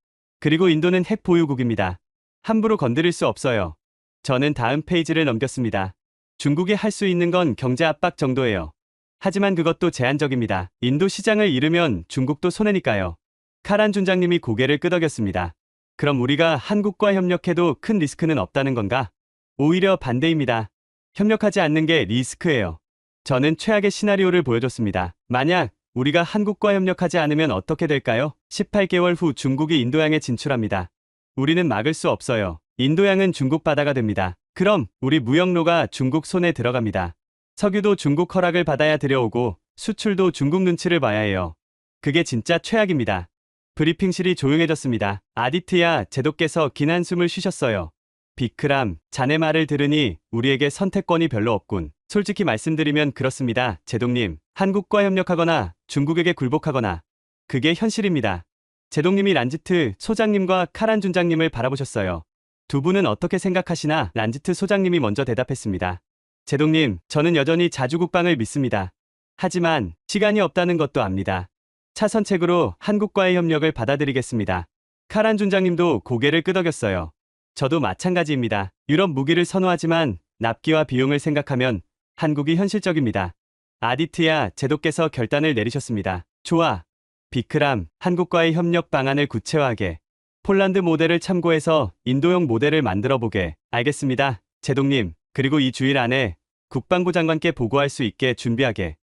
그리고 인도는 핵 보유국입니다. 함부로 건드릴 수 없어요. 저는 다음 페이지를 넘겼습니다. 중국이 할 수 있는 건 경제 압박 정도예요. 하지만 그것도 제한적입니다. 인도 시장을 잃으면 중국도 손해니까요. 카란 준장님이 고개를 끄덕였습니다. 그럼 우리가 한국과 협력해도 큰 리스크는 없다는 건가? 오히려 반대입니다. 협력하지 않는 게 리스크예요. 저는 최악의 시나리오를 보여줬습니다. 만약 우리가 한국과 협력하지 않으면 어떻게 될까요? 18개월 후 중국이 인도양에 진출합니다. 우리는 막을 수 없어요. 인도양은 중국 바다가 됩니다. 그럼 우리 무역로가 중국 손에 들어갑니다. 석유도 중국 허락을 받아야 들여오고 수출도 중국 눈치를 봐야 해요. 그게 진짜 최악입니다. 브리핑실이 조용해졌습니다. 아디트야 제독께서 긴 한숨을 쉬셨어요. 비크람, 자네 말을 들으니 우리에게 선택권이 별로 없군. 솔직히 말씀드리면 그렇습니다. 제독님, 한국과 협력하거나 중국에게 굴복하거나 그게 현실입니다. 제독님이 란지트 소장님과 카란 준장님을 바라보셨어요. 두 분은 어떻게 생각하시나? 란지트 소장님이 먼저 대답했습니다. 제독님, 저는 여전히 자주국방을 믿습니다. 하지만 시간이 없다는 것도 압니다. 차선책으로 한국과의 협력을 받아들이겠습니다. 카란 준장님도 고개를 끄덕였어요. 저도 마찬가지입니다. 유럽 무기를 선호하지만 납기와 비용을 생각하면 한국이 현실적입니다. 아디트야 제독께서 결단을 내리셨습니다. 좋아. 비크람, 한국과의 협력 방안을 구체화하게. 폴란드 모델을 참고해서 인도형 모델을 만들어보게. 알겠습니다. 제독님, 그리고 이 주일 안에 국방부 장관께 보고할 수 있게 준비하게.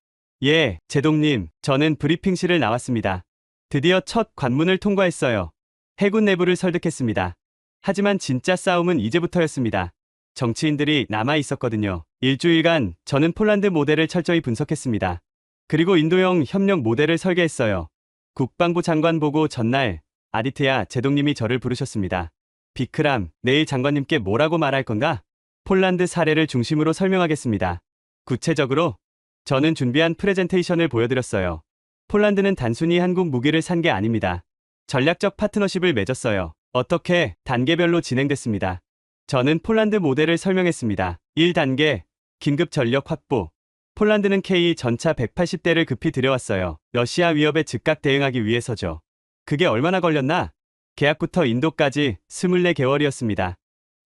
예, 제독님, 저는 브리핑실을 나왔습니다. 드디어 첫 관문을 통과했어요. 해군 내부를 설득했습니다. 하지만 진짜 싸움은 이제부터였습니다. 정치인들이 남아 있었거든요. 일주일간 저는 폴란드 모델을 철저히 분석했습니다. 그리고 인도형 협력 모델을 설계했어요. 국방부 장관 보고 전날 아디트야 제독님이 저를 부르셨습니다. 비크람, 내일 장관님께 뭐라고 말할 건가? 폴란드 사례를 중심으로 설명하겠습니다. 구체적으로 저는 준비한 프레젠테이션을 보여드렸어요. 폴란드는 단순히 한국 무기를 산 게 아닙니다. 전략적 파트너십을 맺었어요. 어떻게 단계별로 진행됐습니다. 저는 폴란드 모델을 설명했습니다. 1단계, 긴급 전력 확보. 폴란드는 K 전차 180대를 급히 들여왔어요. 러시아 위협에 즉각 대응하기 위해서죠. 그게 얼마나 걸렸나? 계약부터 인도까지 24개월이었습니다.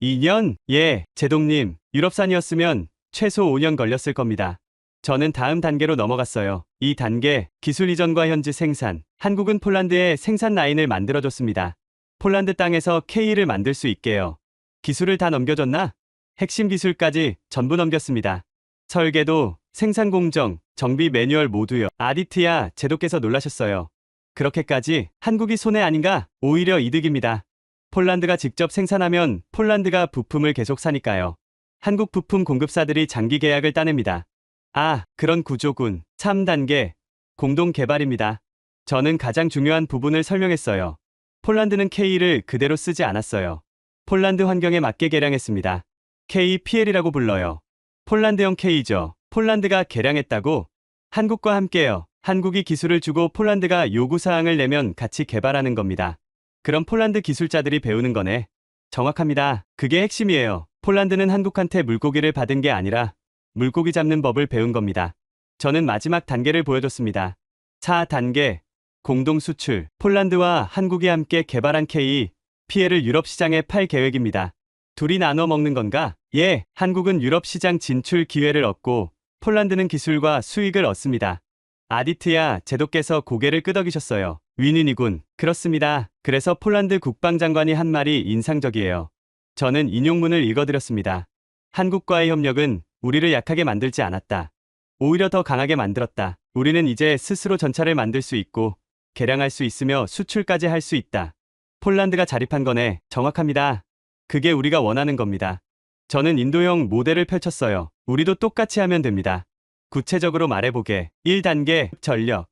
2년? 예, 제독님, 유럽산이었으면 최소 5년 걸렸을 겁니다. 저는 다음 단계로 넘어갔어요. 2단계, 기술 이전과 현지 생산. 한국은 폴란드에 생산 라인을 만들어줬습니다. 폴란드 땅에서 K를 만들 수 있게요. 기술을 다 넘겨줬나? 핵심 기술까지 전부 넘겼습니다. 설계도, 생산 공정, 정비 매뉴얼 모두요. 아디트야 제독께서 놀라셨어요. 그렇게까지 한국이 손해 아닌가? 오히려 이득입니다. 폴란드가 직접 생산하면 폴란드가 부품을 계속 사니까요. 한국 부품 공급사들이 장기 계약을 따냅니다. 아, 그런 구조군. 3단계, 공동 개발입니다. 저는 가장 중요한 부분을 설명했어요. 폴란드는 K를 그대로 쓰지 않았어요. 폴란드 환경에 맞게 개량했습니다. KPL이라고 불러요. 폴란드형 K죠. 폴란드가 개량했다고? 한국과 함께요. 한국이 기술을 주고 폴란드가 요구사항을 내면 같이 개발하는 겁니다. 그럼 폴란드 기술자들이 배우는 거네. 정확합니다. 그게 핵심이에요. 폴란드는 한국한테 물고기를 받은 게 아니라 물고기 잡는 법을 배운 겁니다. 저는 마지막 단계를 보여줬습니다. 4단계, 공동 수출. 폴란드와 한국이 함께 개발한 KPL을 유럽 시장에 팔 계획입니다. 둘이 나눠 먹는 건가? 예, 한국은 유럽 시장 진출 기회를 얻고 폴란드는 기술과 수익을 얻습니다. 아디트야 제독께서 고개를 끄덕이셨어요. 윈윈이군. 그렇습니다. 그래서 폴란드 국방장관이 한 말이 인상적이에요. 저는 인용문을 읽어드렸습니다. 한국과의 협력은 우리를 약하게 만들지 않았다. 오히려 더 강하게 만들었다. 우리는 이제 스스로 전차를 만들 수 있고 개량할 수 있으며 수출까지 할 수 있다. 폴란드가 자립한 거네. 정확합니다. 그게 우리가 원하는 겁니다. 저는 인도형 모델을 펼쳤어요. 우리도 똑같이 하면 됩니다. 구체적으로 말해보게. 1단계, 전력.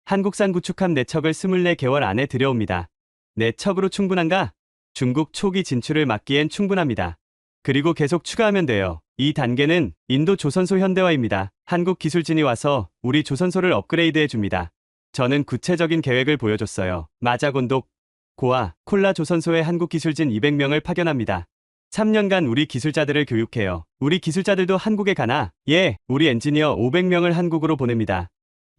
한국산 구축함 4척을 24개월 안에 들여옵니다. 4척으로 충분한가? 중국 초기 진출을 막기엔 충분합니다. 그리고 계속 추가하면 돼요. 2단계는 인도 조선소 현대화입니다. 한국 기술진이 와서 우리 조선소를 업그레이드해 줍니다. 저는 구체적인 계획을 보여줬어요. 마자곤독, 고아, 콜라 조선소에 한국 기술진 200명을 파견합니다. 3년간 우리 기술자들을 교육해요. 우리 기술자들도 한국에 가나? 예, 우리 엔지니어 500명을 한국으로 보냅니다.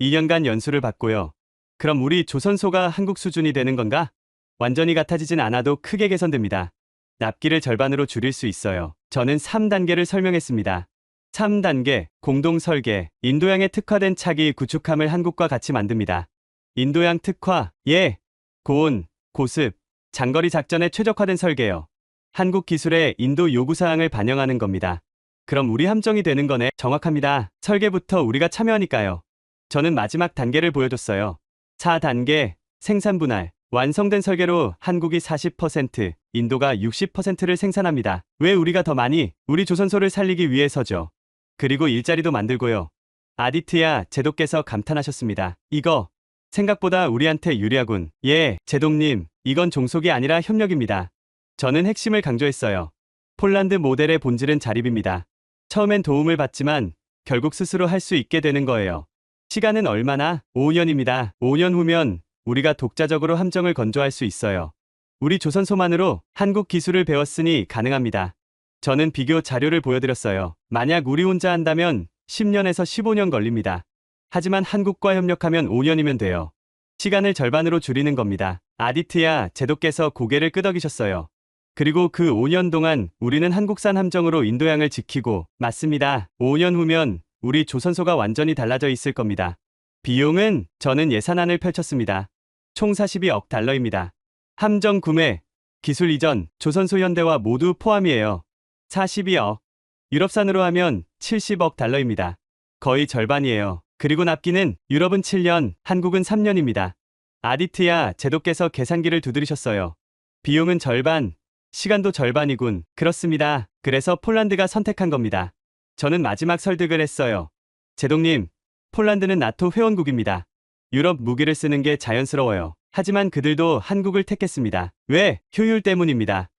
2년간 연수를 받고요. 그럼 우리 조선소가 한국 수준이 되는 건가? 완전히 같아지진 않아도 크게 개선됩니다. 납기를 절반으로 줄일 수 있어요. 저는 3단계를 설명했습니다. 3단계, 공동 설계. 인도양에 특화된 차기 구축함을 한국과 같이 만듭니다. 인도양 특화, 예, 고온, 고습, 장거리 작전에 최적화된 설계요. 한국 기술의 인도 요구사항을 반영하는 겁니다. 그럼 우리 함정이 되는 거네. 정확합니다. 설계부터 우리가 참여하니까요. 저는 마지막 단계를 보여줬어요. 4단계, 생산 분할. 완성된 설계로 한국이 40%, 인도가 60%를 생산합니다. 왜 우리가 더 많이? 우리 조선소를 살리기 위해서죠. 그리고 일자리도 만들고요. 아디트야 제독께서 감탄하셨습니다. 이거 생각보다 우리한테 유리하군. 예, 제독님, 이건 종속이 아니라 협력입니다. 저는 핵심을 강조했어요. 폴란드 모델의 본질은 자립입니다. 처음엔 도움을 받지만 결국 스스로 할 수 있게 되는 거예요. 시간은 얼마나? 5년입니다. 5년 후면 우리가 독자적으로 함정을 건조할 수 있어요. 우리 조선소만으로 한국 기술을 배웠으니 가능합니다. 저는 비교 자료를 보여드렸어요. 만약 우리 혼자 한다면 10년에서 15년 걸립니다. 하지만 한국과 협력하면 5년이면 돼요. 시간을 절반으로 줄이는 겁니다. 아디트야 제독께서 고개를 끄덕이셨어요. 그리고 그 5년 동안 우리는 한국산 함정으로 인도양을 지키고, 맞습니다. 5년 후면 우리 조선소가 완전히 달라져 있을 겁니다. 비용은 저는 예산안을 펼쳤습니다. 총 42억 달러입니다. 함정 구매, 기술 이전, 조선소 현대화 모두 포함이에요. 42억. 유럽산으로 하면 70억 달러입니다. 거의 절반이에요. 그리고 납기는 유럽은 7년, 한국은 3년입니다. 아디트야 제독께서 계산기를 두드리셨어요. 비용은 절반, 시간도 절반이군. 그렇습니다. 그래서 폴란드가 선택한 겁니다. 저는 마지막 설득을 했어요. 제독님, 폴란드는 나토 회원국입니다. 유럽 무기를 쓰는 게 자연스러워요. 하지만 그들도 한국을 택했습니다. 왜? 효율 때문입니다.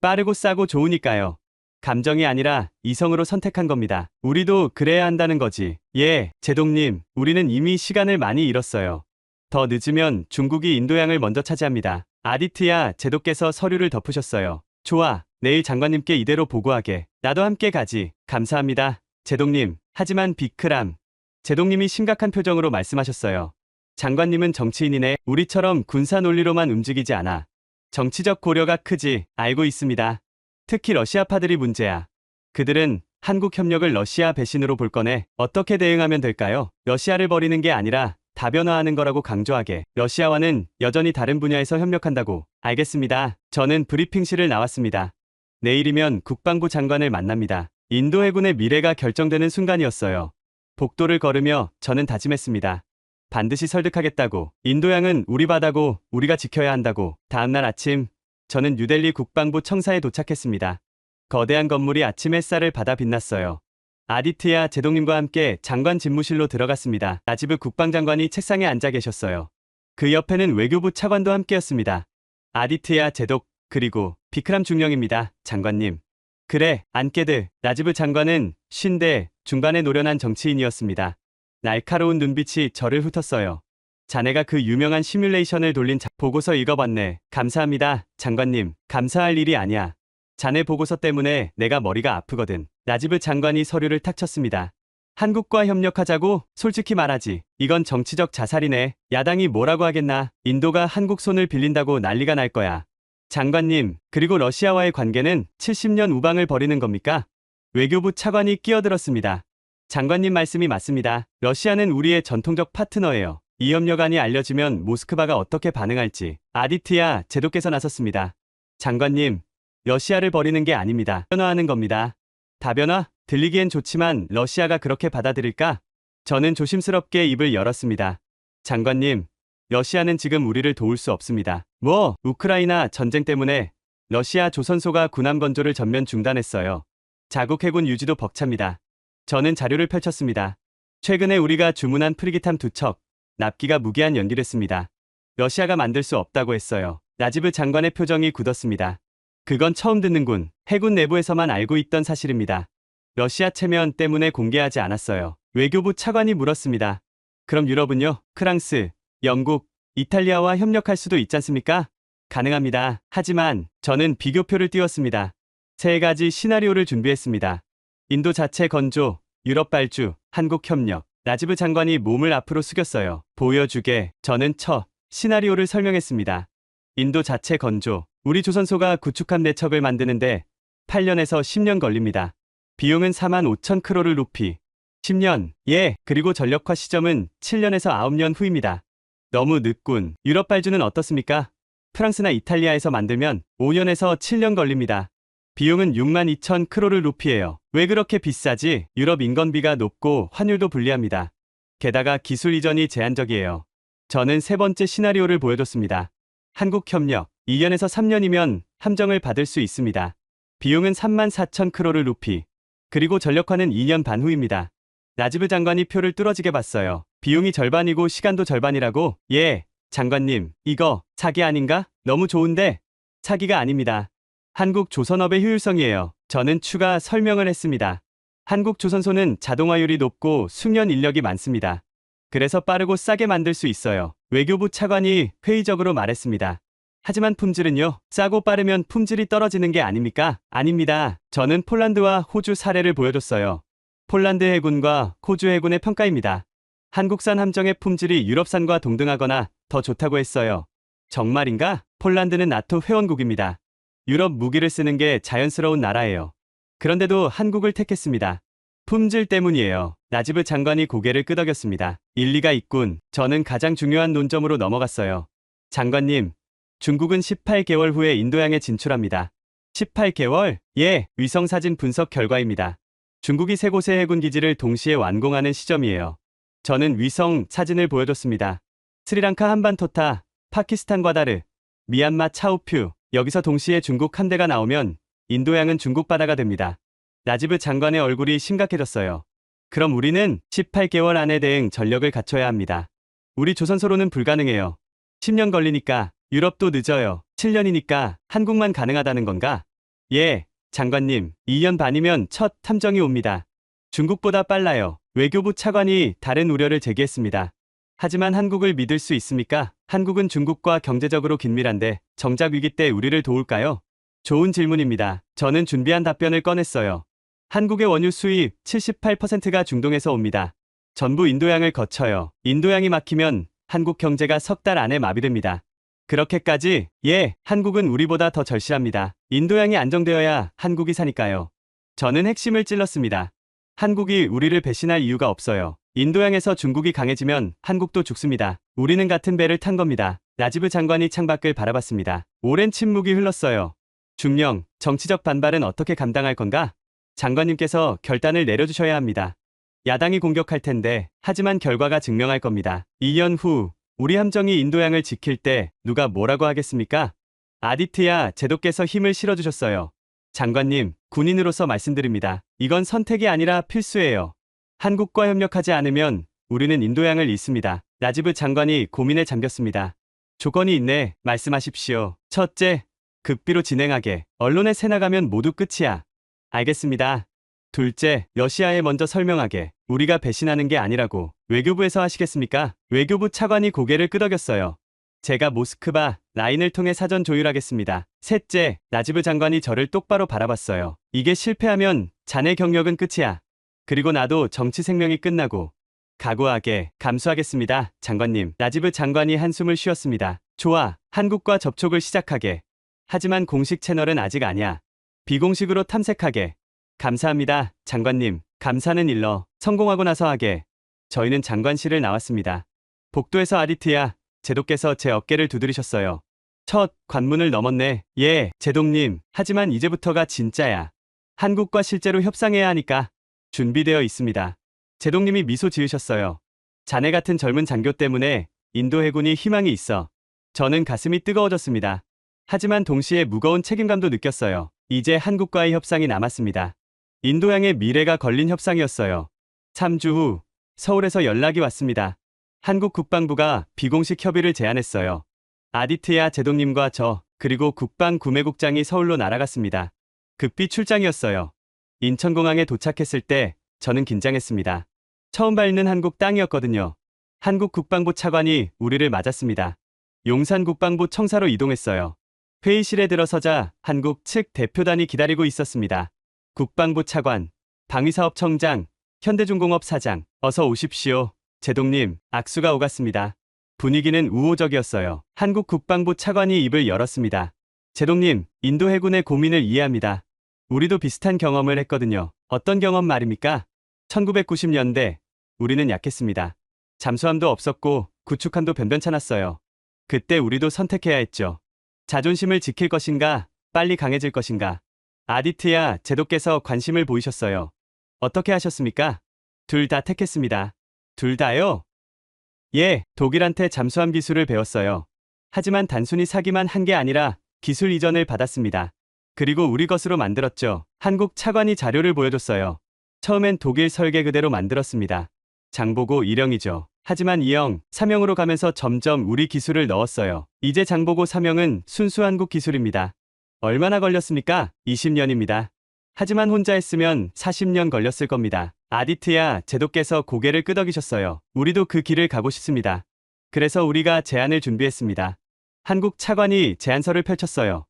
빠르고 싸고 좋으니까요. 감정이 아니라 이성으로 선택한 겁니다. 우리도 그래야 한다는 거지. 예, 제독님, 우리는 이미 시간을 많이 잃었어요. 더 늦으면 중국이 인도양을 먼저 차지합니다. 아디트야 제독께서 서류를 덮으셨어요. 좋아, 내일 장관님께 이대로 보고하게. 나도 함께 가지. 감사합니다, 제독님. 하지만 비크람, 제독님이 심각한 표정으로 말씀하셨어요. 장관님은 정치인이네. 우리처럼 군사 논리로만 움직이지 않아. 정치적 고려가 크지. 알고 있습니다. 특히 러시아파들이 문제야. 그들은 한국 협력을 러시아 배신으로 볼 거네. 어떻게 대응하면 될까요? 러시아를 버리는 게 아니라 다변화하는 거라고 강조하게. 러시아와는 여전히 다른 분야에서 협력한다고. 알겠습니다. 저는 브리핑실을 나왔습니다. 내일이면 국방부 장관을 만납니다. 인도 해군의 미래가 결정되는 순간이었어요. 복도를 걸으며 저는 다짐했습니다. 반드시 설득하겠다고. 인도양은 우리 바다고 우리가 지켜야 한다고. 다음날 아침, 저는 뉴델리 국방부 청사에 도착했습니다. 거대한 건물이 아침 햇살을 받아 빛났어요. 아디트야 제독님과 함께 장관 집무실로 들어갔습니다. 나지브 국방장관이 책상에 앉아 계셨어요. 그 옆에는 외교부 차관도 함께였습니다. 아디트야 제독, 그리고 비크람 중령입니다. 장관님. 그래, 안케드. 나지브 장관은 50대 중반의 노련한 정치인이었습니다. 날카로운 눈빛이 저를 훑었어요. 자네가 그 유명한 시뮬레이션을 돌린 보고서 읽어봤네. 감사합니다, 장관님. 감사할 일이 아니야. 자네 보고서 때문에 내가 머리가 아프거든. 나지브 장관이 서류를 탁 쳤습니다. 한국과 협력하자고? 솔직히 말하지. 이건 정치적 자살이네. 야당이 뭐라고 하겠나. 인도가 한국 손을 빌린다고 난리가 날 거야. 장관님, 그리고 러시아와의 관계는 70년 우방을 벌이는 겁니까? 외교부 차관이 끼어들었습니다. 장관님 말씀이 맞습니다. 러시아는 우리의 전통적 파트너예요. 이 협력안이 알려지면 모스크바가 어떻게 반응할지. 아디트야 제독께서 나섰습니다. 장관님, 러시아를 버리는 게 아닙니다. 다변화하는 겁니다. 다변화? 들리기엔 좋지만 러시아가 그렇게 받아들일까? 저는 조심스럽게 입을 열었습니다. 장관님, 러시아는 지금 우리를 도울 수 없습니다. 뭐? 우크라이나 전쟁 때문에 러시아 조선소가 군함 건조를 전면 중단했어요. 자국 해군 유지도 벅찹니다. 저는 자료를 펼쳤습니다. 최근에 우리가 주문한 프리기탐 2척, 납기가 무기한 연기를 했습니다. 러시아가 만들 수 없다고 했어요. 나지브 장관의 표정이 굳었습니다. 그건 처음 듣는군. 해군 내부에서만 알고 있던 사실입니다. 러시아 체면 때문에 공개하지 않았어요. 외교부 차관이 물었습니다. 그럼 유럽은요? 프랑스, 영국, 이탈리아와 협력할 수도 있지 않습니까? 가능합니다. 하지만 저는 비교표를 띄웠습니다. 3가지 시나리오를 준비했습니다. 인도 자체 건조, 유럽 발주, 한국 협력. 나지브 장관이 몸을 앞으로 숙였어요. 보여주게. 저는 첫 시나리오를 설명했습니다. 인도 자체 건조. 우리 조선소가 구축함 4척을 만드는데 8년에서 10년 걸립니다. 비용은 45,000크로를 루피. 10년. 예, 그리고 전력화 시점은 7년에서 9년 후입니다. 너무 늦군. 유럽 발주는 어떻습니까? 프랑스나 이탈리아에서 만들면 5년에서 7년 걸립니다. 비용은 62,000크로를 루피예요. 왜 그렇게 비싸지? 유럽 인건비가 높고 환율도 불리합니다. 게다가 기술 이전이 제한적이에요. 저는 세 번째 시나리오를 보여줬습니다. 한국 협력. 2년에서 3년이면 함정을 받을 수 있습니다. 비용은 34,000크로를 루피. 그리고 전력화는 2년 반 후입니다. 나지브 장관이 표를 뚫어지게 봤어요. 비용이 절반이고 시간도 절반이라고? 예, 장관님, 이거 사기 아닌가? 너무 좋은데? 사기가 아닙니다. 한국 조선업의 효율성이에요. 저는 추가 설명을 했습니다. 한국 조선소는 자동화율이 높고 숙련 인력이 많습니다. 그래서 빠르고 싸게 만들 수 있어요. 외교부 차관이 회의적으로 말했습니다. 하지만 품질은요? 싸고 빠르면 품질이 떨어지는 게 아닙니까? 아닙니다. 저는 폴란드와 호주 사례를 보여줬어요. 폴란드 해군과 호주 해군의 평가입니다. 한국산 함정의 품질이 유럽산과 동등하거나 더 좋다고 했어요. 정말인가? 폴란드는 나토 회원국입니다. 유럽 무기를 쓰는 게 자연스러운 나라예요. 그런데도 한국을 택했습니다. 품질 때문이에요. 나지브 장관이 고개를 끄덕였습니다. 일리가 있군. 저는 가장 중요한 논점으로 넘어갔어요. 장관님, 중국은 18개월 후에 인도양에 진출합니다. 18개월? 예, 위성사진 분석 결과입니다. 중국이 3곳의 해군 기지를 동시에 완공하는 시점이에요. 저는 위성 사진을 보여줬습니다. 스리랑카 한반토타, 파키스탄 과다르, 미얀마 차우퓨, 여기서 동시에 중국 한 대가 나오면 인도양은 중국 바다가 됩니다. 나지브 장관의 얼굴이 심각해졌어요. 그럼 우리는 18개월 안에 대응 전력을 갖춰야 합니다. 우리 조선소로는 불가능해요. 10년 걸리니까. 유럽도 늦어요. 7년이니까 한국만 가능하다는 건가? 예, 장관님, 2년 반이면 첫 함정이 옵니다. 중국보다 빨라요. 외교부 차관이 다른 우려를 제기했습니다. 하지만 한국을 믿을 수 있습니까? 한국은 중국과 경제적으로 긴밀한데 정작 위기 때 우리를 도울까요? 좋은 질문입니다. 저는 준비한 답변을 꺼냈어요. 한국의 원유 수입 78%가 중동에서 옵니다. 전부 인도양을 거쳐요. 인도양이 막히면 한국 경제가 석 달 안에 마비됩니다. 그렇게까지? 예, 한국은 우리보다 더 절실합니다. 인도양이 안정되어야 한국이 사니까요. 저는 핵심을 찔렀습니다. 한국이 우리를 배신할 이유가 없어요. 인도양에서 중국이 강해지면 한국도 죽습니다. 우리는 같은 배를 탄 겁니다. 나지브 장관이 창밖을 바라봤습니다. 오랜 침묵이 흘렀어요. 중령, 정치적 반발은 어떻게 감당할 건가? 장관님께서 결단을 내려주셔야 합니다. 야당이 공격할 텐데, 하지만 결과가 증명할 겁니다. 2년 후, 우리 함정이 인도양을 지킬 때 누가 뭐라고 하겠습니까? 아디트야 제도께서 힘을 실어주셨어요. 장관님, 군인으로서 말씀드립니다. 이건 선택이 아니라 필수예요. 한국과 협력하지 않으면 우리는 인도양을 잃습니다. 나지브 장관이 고민에 잠겼습니다. 조건이 있네. 말씀하십시오. 첫째, 극비로 진행하게. 언론에 새 나가면 모두 끝이야. 알겠습니다. 둘째, 러시아에 먼저 설명하게. 우리가 배신하는 게 아니라고. 외교부에서 하시겠습니까? 외교부 차관이 고개를 끄덕였어요. 제가 모스크바 라인을 통해 사전 조율하겠습니다. 셋째, 나지브 장관이 저를 똑바로 바라봤어요. 이게 실패하면 자네 경력은 끝이야. 그리고 나도 정치 생명이 끝나고. 각오하게 감수하겠습니다, 장관님. 나지브 장관이 한숨을 쉬었습니다. 좋아, 한국과 접촉을 시작하게. 하지만 공식 채널은 아직 아니야. 비공식으로 탐색하게. 감사합니다, 장관님. 감사는 일러. 성공하고 나서 하게. 저희는 장관실을 나왔습니다. 복도에서 아디트야, 제독께서 제 어깨를 두드리셨어요. 첫 관문을 넘었네. 예, 제독님. 하지만 이제부터가 진짜야. 한국과 실제로 협상해야 하니까. 준비되어 있습니다. 제독님이 미소 지으셨어요. 자네 같은 젊은 장교 때문에 인도 해군이 희망이 있어. 저는 가슴이 뜨거워졌습니다. 하지만 동시에 무거운 책임감도 느꼈어요. 이제 한국과의 협상이 남았습니다. 인도양의 미래가 걸린 협상이었어요. 3주 후 서울에서 연락이 왔습니다. 한국 국방부가 비공식 협의를 제안했어요. 아디트야 제독님과 저, 그리고 국방구매국장이 서울로 날아갔습니다. 극비 출장이었어요. 인천공항에 도착했을 때 저는 긴장했습니다. 처음 밟는 한국 땅이었거든요. 한국 국방부 차관이 우리를 맞았습니다. 용산 국방부 청사로 이동했어요. 회의실에 들어서자 한국 측 대표단이 기다리고 있었습니다. 국방부 차관, 방위사업청장, 현대중공업 사장, 어서 오십시오. 제독님, 악수가 오갔습니다. 분위기는 우호적이었어요. 한국 국방부 차관이 입을 열었습니다. 제동님, 인도 해군의 고민을 이해합니다. 우리도 비슷한 경험을 했거든요. 어떤 경험 말입니까? 1990년대, 우리는 약했습니다. 잠수함도 없었고 구축함도 변변찮았어요. 그때 우리도 선택해야 했죠. 자존심을 지킬 것인가, 빨리 강해질 것인가. 아디트야 제도께서 관심을 보이셨어요. 어떻게 하셨습니까? 둘 다 택했습니다. 둘 다요? 예, 독일한테 잠수함 기술을 배웠어요. 하지만 단순히 사기만 한 게 아니라 기술 이전을 받았습니다. 그리고 우리 것으로 만들었죠. 한국 차관이 자료를 보여줬어요. 처음엔 독일 설계 그대로 만들었습니다. 장보고 1형이죠. 하지만 2형, 3형으로 가면서 점점 우리 기술을 넣었어요. 이제 장보고 3형은 순수 한국 기술입니다. 얼마나 걸렸습니까? 20년입니다. 하지만 혼자 했으면 40년 걸렸을 겁니다. 아디트야 제도께서 고개를 끄덕이셨어요. 우리도 그 길을 가고 싶습니다. 그래서 우리가 제안을 준비했습니다. 한국 차관이 제안서를 펼쳤어요.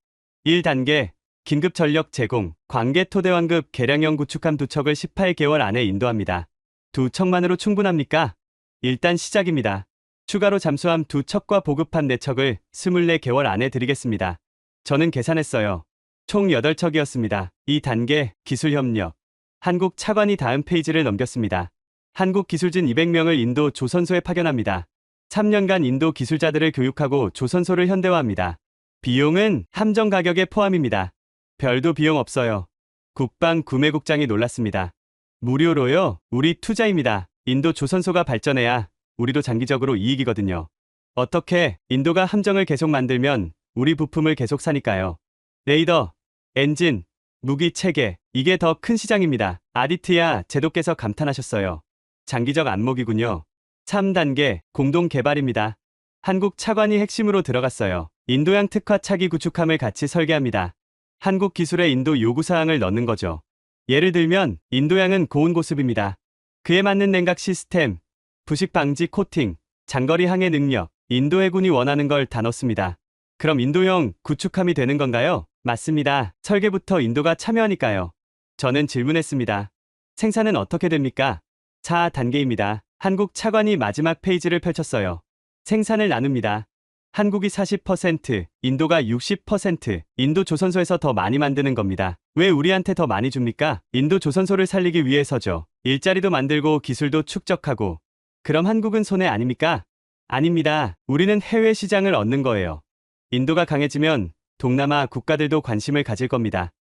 1단계, 긴급 전력 제공, 광계 토대왕급 개량형 구축함 2척을 18개월 안에 인도합니다. 2척만으로 충분합니까? 일단 시작입니다. 추가로 잠수함 2척과 보급함 4척을 24개월 안에 드리겠습니다. 저는 계산했어요. 총 8척이었습니다. 2단계, 기술협력. 한국 차관이 다음 페이지를 넘겼습니다. 한국 기술진 200명을 인도 조선소에 파견합니다. 3년간 인도 기술자들을 교육하고 조선소를 현대화합니다. 비용은 함정 가격에 포함입니다. 별도 비용 없어요. 국방 구매국장이 놀랐습니다. 무료로요? 우리 투자입니다. 인도 조선소가 발전해야 우리도 장기적으로 이익이거든요. 어떻게? 인도가 함정을 계속 만들면 우리 부품을 계속 사니까요. 레이더, 엔진, 무기 체계, 이게 더 큰 시장입니다. 아디트야 제도께서 감탄하셨어요. 장기적 안목이군요. 3단계, 공동 개발입니다. 한국 차관이 핵심으로 들어갔어요. 인도양 특화 차기 구축함을 같이 설계합니다. 한국 기술에 인도 요구사항을 넣는 거죠. 예를 들면 인도양은 고온 고습입니다. 그에 맞는 냉각 시스템, 부식 방지 코팅, 장거리 항해 능력, 인도 해군이 원하는 걸 다 넣습니다. 그럼 인도형 구축함이 되는 건가요? 맞습니다. 설계부터 인도가 참여하니까요. 저는 질문했습니다. 생산은 어떻게 됩니까? 4단계입니다. 한국 차관이 마지막 페이지를 펼쳤어요. 생산을 나눕니다. 한국이 40%, 인도가 60%, 인도 조선소에서 더 많이 만드는 겁니다. 왜 우리한테 더 많이 줍니까? 인도 조선소를 살리기 위해서죠. 일자리도 만들고 기술도 축적하고. 그럼 한국은 손해 아닙니까? 아닙니다. 우리는 해외 시장을 얻는 거예요. 인도가 강해지면 동남아 국가들도 관심을 가질 겁니다.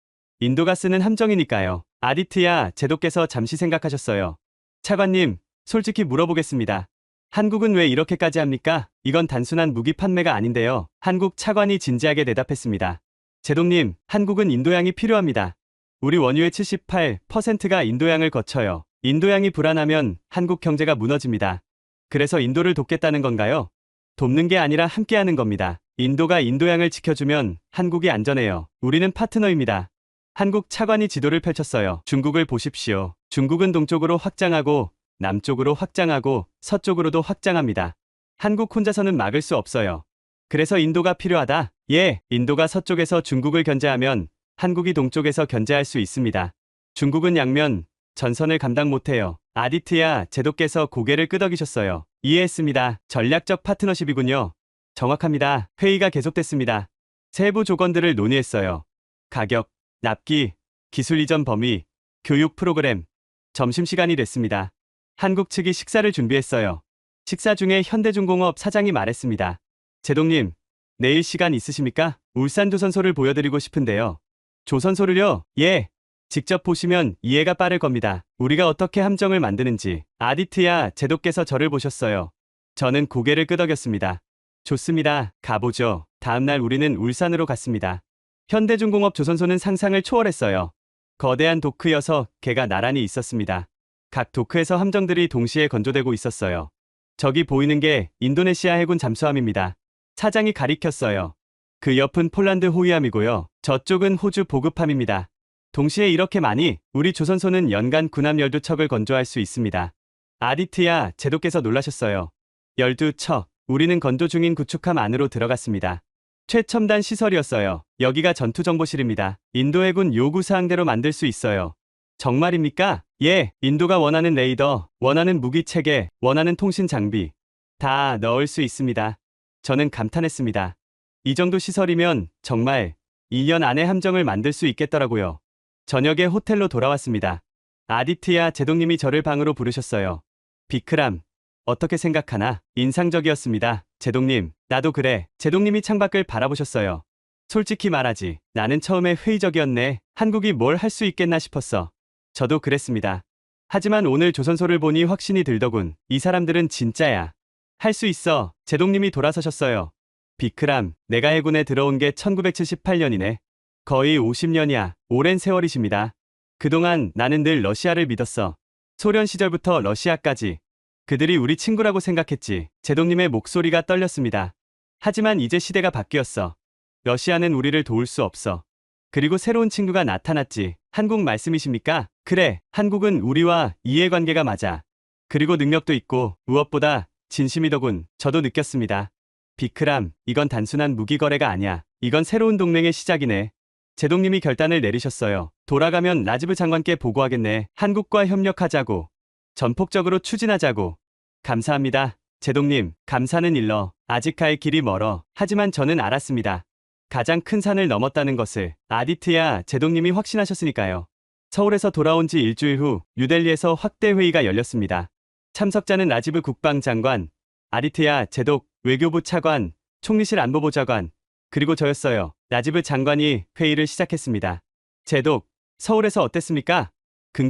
인도가 쓰는 함정이니까요. 아디트야 제도께서 잠시 생각하셨어요. 차관님, 솔직히 물어보겠습니다. 한국은 왜 이렇게까지 합니까? 이건 단순한 무기 판매가 아닌데요. 한국 차관이 진지하게 대답했습니다. 제동님, 한국은 인도양이 필요합니다. 우리 원유의 78%가 인도양을 거쳐요. 인도양이 불안하면 한국 경제가 무너집니다. 그래서 인도를 돕겠다는 건가요? 돕는 게 아니라 함께하는 겁니다. 인도가 인도양을 지켜주면 한국이 안전해요. 우리는 파트너입니다. 한국 차관이 지도를 펼쳤어요. 중국을 보십시오. 중국은 동쪽으로 확장하고 남쪽으로 확장하고 서쪽으로도 확장합니다. 한국 혼자서는 막을 수 없어요. 그래서 인도가 필요하다? 예, 인도가 서쪽에서 중국을 견제하면 한국이 동쪽에서 견제할 수 있습니다. 중국은 양면, 전선을 감당 못해요. 아디트야 제도께서 고개를 끄덕이셨어요. 이해했습니다. 전략적 파트너십이군요. 정확합니다. 회의가 계속됐습니다. 세부 조건들을 논의했어요. 가격, 납기, 기술 이전 범위, 교육 프로그램. 점심시간이 됐습니다. 한국 측이 식사를 준비했어요. 식사 중에 현대중공업 사장이 말했습니다. 제동님, 내일 시간 있으십니까? 울산 조선소를 보여드리고 싶은데요. 조선소를요? 예. 직접 보시면 이해가 빠를 겁니다. 우리가 어떻게 함정을 만드는지. 아디트야 제도께서 저를 보셨어요. 저는 고개를 끄덕였습니다. 좋습니다. 가보죠. 다음날 우리는 울산으로 갔습니다. 현대중공업 조선소는 상상을 초월했어요. 거대한 도크 6개가 나란히 있었습니다. 각 도크에서 함정들이 동시에 건조되고 있었어요. 저기 보이는 게 인도네시아 해군 잠수함입니다. 사장이 가리켰어요. 그 옆은 폴란드 호위함이고요. 저쪽은 호주 보급함입니다. 동시에 이렇게 많이 우리 조선소는 연간 군함 12척을 건조할 수 있습니다. 아디트야 제도께서 놀라셨어요. 12척. 우리는 건조 중인 구축함 안으로 들어갔습니다. 최첨단 시설이었어요. 여기가 전투정보실입니다. 인도 해군 요구사항대로 만들 수 있어요. 정말입니까? 예, 인도가 원하는 레이더, 원하는 무기 체계, 원하는 통신 장비. 다 넣을 수 있습니다. 저는 감탄했습니다. 이 정도 시설이면 정말 2년 안에 함정을 만들 수 있겠더라고요. 저녁에 호텔로 돌아왔습니다. 아디트야 제독님이 저를 방으로 부르셨어요. 비크람, 어떻게 생각하나? 인상적이었습니다. 제독님, 나도 그래. 제독님이 창밖을 바라보셨어요. 솔직히 말하지, 나는 처음에 회의적이었네. 한국이 뭘 할 수 있겠나 싶었어. 저도 그랬습니다. 하지만 오늘 조선소를 보니 확신이 들더군. 이 사람들은 진짜야. 할 수 있어. 제독님이 돌아서셨어요. 비크람, 내가 해군에 들어온 게 1978년이네. 거의 50년이야. 오랜 세월이십니다. 그동안 나는 늘 러시아를 믿었어. 소련 시절부터 러시아까지. 그들이 우리 친구라고 생각했지. 제독님의 목소리가 떨렸습니다. 하지만 이제 시대가 바뀌었어. 러시아는 우리를 도울 수 없어. 그리고 새로운 친구가 나타났지. 한국 말씀이십니까? 그래, 한국은 우리와 이해관계가 맞아. 그리고 능력도 있고 무엇보다 진심이더군. 저도 느꼈습니다. 비크람, 이건 단순한 무기 거래가 아니야. 이건 새로운 동맹의 시작이네. 제독님이 결단을 내리셨어요. 돌아가면 라지브 장관께 보고하겠네. 한국과 협력하자고. 전폭적으로 추진하자고. 감사합니다. 제독님, 감사는 일러. 아직 갈 길이 멀어. 하지만 저는 알았습니다. 가장 큰 산을 넘었다는 것을. 아디트야 제독님이 확신하셨으니까요. 서울에서 돌아온 지 일주일 후 뉴델리에서 확대 회의가 열렸습니다. 참석자는 라지브 국방장관, 아디트야 제독 외교부 차관, 총리실 안보보좌관, 그리고 저였어요. 라지브 장관이 회의를 시작했습니다. 제독, 서울에서 어땠습니까?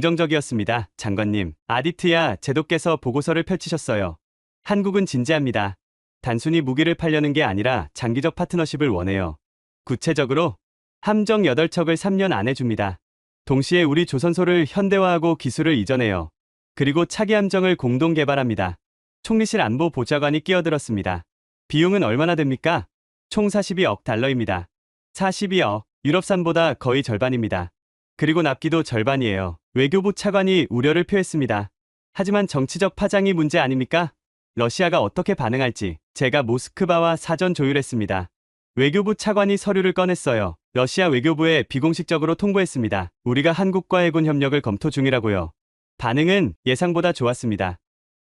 긍정적이었습니다. 장관님, 아디트야 제독께서 보고서를 펼치셨어요. 한국은 진지합니다. 단순히 무기를 팔려는 게 아니라 장기적 파트너십을 원해요. 구체적으로 함정 8척을 3년 안에 줍니다. 동시에 우리 조선소를 현대화하고 기술을 이전해요. 그리고 차기 함정을 공동 개발합니다. 총리실 안보보좌관이 끼어들었습니다. 비용은 얼마나 됩니까? 총 42억 달러입니다. 42억, 유럽산보다 거의 절반입니다. 그리고 납기도 절반이에요. 외교부 차관이 우려를 표했습니다. 하지만 정치적 파장이 문제 아닙니까? 러시아가 어떻게 반응할지 제가 모스크바와 사전 조율했습니다. 외교부 차관이 서류를 꺼냈어요. 러시아 외교부에 비공식적으로 통보했습니다. 우리가 한국과 해군 협력을 검토 중이라고요. 반응은 예상보다 좋았습니다.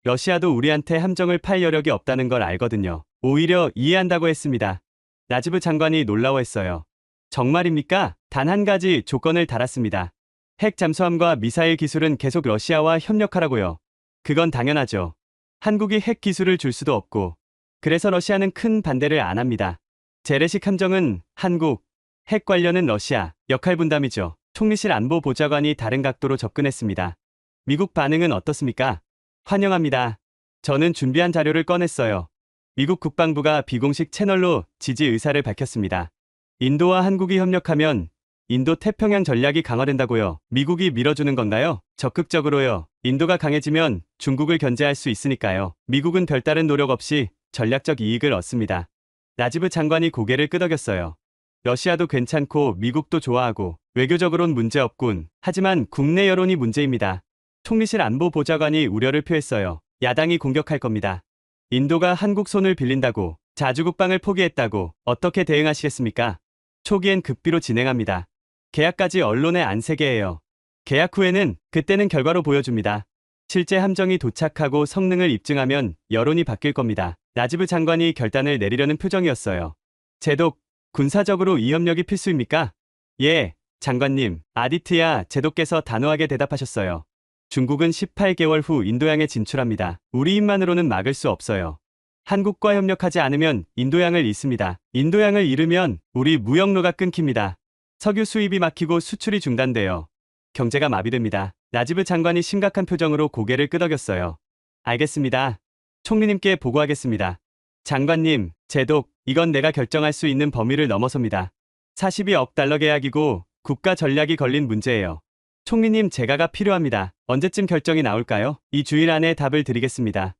러시아도 우리한테 함정을 팔 여력이 없다는 걸 알거든요. 오히려 이해한다고 했습니다. 라지브 장관이 놀라워했어요. 정말입니까? 단 한 가지 조건을 달았습니다. 핵 잠수함과 미사일 기술은 계속 러시아와 협력하라고요. 그건 당연하죠. 한국이 핵 기술을 줄 수도 없고. 그래서 러시아는 큰 반대를 안 합니다. 재래식 함정은 한국, 핵 관련은 러시아, 역할 분담이죠. 총리실 안보보좌관이 다른 각도로 접근했습니다. 미국 반응은 어떻습니까? 환영합니다. 저는 준비한 자료를 꺼냈어요. 미국 국방부가 비공식 채널로 지지 의사를 밝혔습니다. 인도와 한국이 협력하면 인도 태평양 전략이 강화된다고요. 미국이 밀어주는 건가요? 적극적으로요. 인도가 강해지면 중국을 견제할 수 있으니까요. 미국은 별다른 노력 없이 전략적 이익을 얻습니다. 라지브 장관이 고개를 끄덕였어요. 러시아도 괜찮고 미국도 좋아하고 외교적으론 문제없군. 하지만 국내 여론이 문제입니다. 총리실 안보보좌관이 우려를 표했어요. 야당이 공격할 겁니다. 인도가 한국 손을 빌린다고, 자주국방을 포기했다고 어떻게 대응하시겠습니까? 초기엔 극비로 진행합니다. 계약까지 언론에 안 세게 해요. 계약 후에는 그때는 결과로 보여줍니다. 실제 함정이 도착하고 성능을 입증하면 여론이 바뀔 겁니다. 라지브 장관이 결단을 내리려는 표정이었어요. 제독, 군사적으로 이 협력이 필수입니까? 예, 장관님. 아디트야 제독께서 단호하게 대답하셨어요. 중국은 18개월 후 인도양에 진출합니다. 우리 힘만으로는 막을 수 없어요. 한국과 협력하지 않으면 인도양을 잃습니다. 인도양을 잃으면 우리 무역로가 끊깁니다. 석유 수입이 막히고 수출이 중단돼요. 경제가 마비됩니다. 라지브 장관이 심각한 표정으로 고개를 끄덕였어요. 알겠습니다. 총리님께 보고하겠습니다. 장관님, 제독, 이건 내가 결정할 수 있는 범위를 넘어섭니다. 42억 달러 계약이고 국가 전략이 걸린 문제예요. 총리님 제가가 필요합니다. 언제쯤 결정이 나올까요? 이 주일 안에 답을 드리겠습니다.